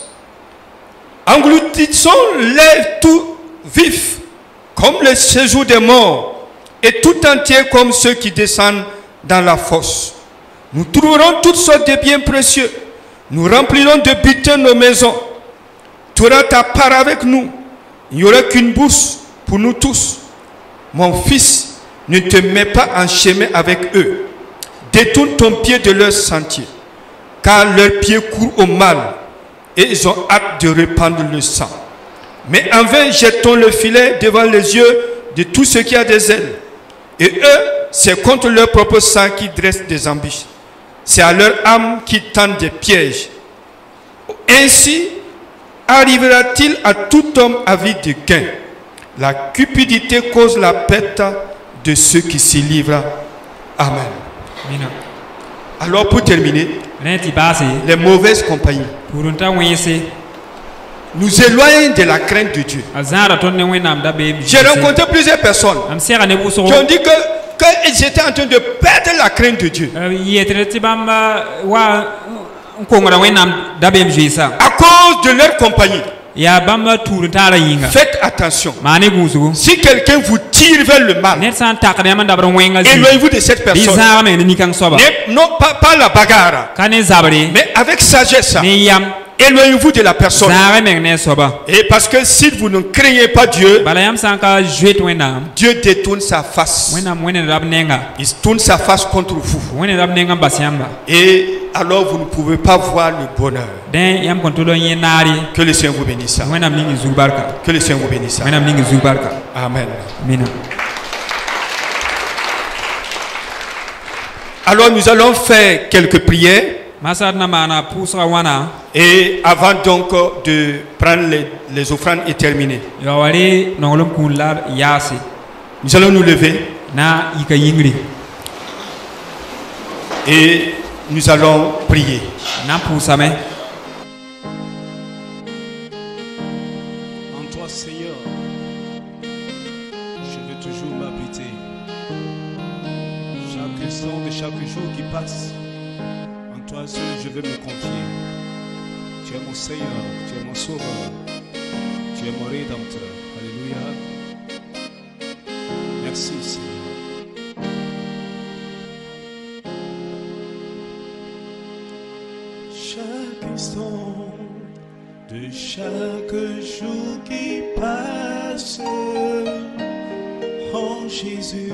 Engloutissons-les tout vifs, comme le séjour des morts, et tout entier comme ceux qui descendent dans la fosse. Nous trouverons toutes sortes de biens précieux. Nous remplirons de butin nos maisons. Tu auras ta part avec nous. Il n'y aura qu'une bourse pour nous tous. Mon fils, ne te mets pas en chemin avec eux. Détourne ton pied de leur sentier, car leurs pieds courent au mal et ils ont hâte de répandre le sang. Mais en vain, jetons le filet devant les yeux de tous ceux qui ont des ailes. Et eux, c'est contre leur propre sang qu'ils dressent des embûches. C'est à leur âme qu'ils tendent des pièges. Ainsi arrivera-t-il à tout homme avide de gain. La cupidité cause la perte de ceux qui s'y livrent. Amen. Alors pour terminer, les mauvaises compagnies nous éloignent de la crainte de Dieu. J'ai rencontré plusieurs personnes qui ont dit qu'ils étaient en train de perdre la crainte de Dieu à cause de leur compagnie. Faites attention. Si quelqu'un vous tire vers le mal, éloignez-vous de cette personne. Non, pas la bagarre, mais avec sagesse. Éloignez-vous de la personne. Et parce que si vous ne craignez pas Dieu, Dieu détourne sa face. Il tourne sa face contre vous. Et alors vous ne pouvez pas voir le bonheur. Que le Seigneur vous bénisse. Que le Seigneur vous bénisse. Amen. Alors nous allons faire quelques prières. Et avant donc de prendre les offrandes et terminer, nous allons nous lever et nous allons prier. En toi, Seigneur, je veux toujours m'habiter. Chaque instant de chaque jour qui passe, en toi seul je veux me confier. Tu es mon Seigneur, tu es mon Sauveur, tu es mon Rédempteur. Alléluia. Merci Seigneur. Chaque instant de chaque jour qui passe, oh Jésus.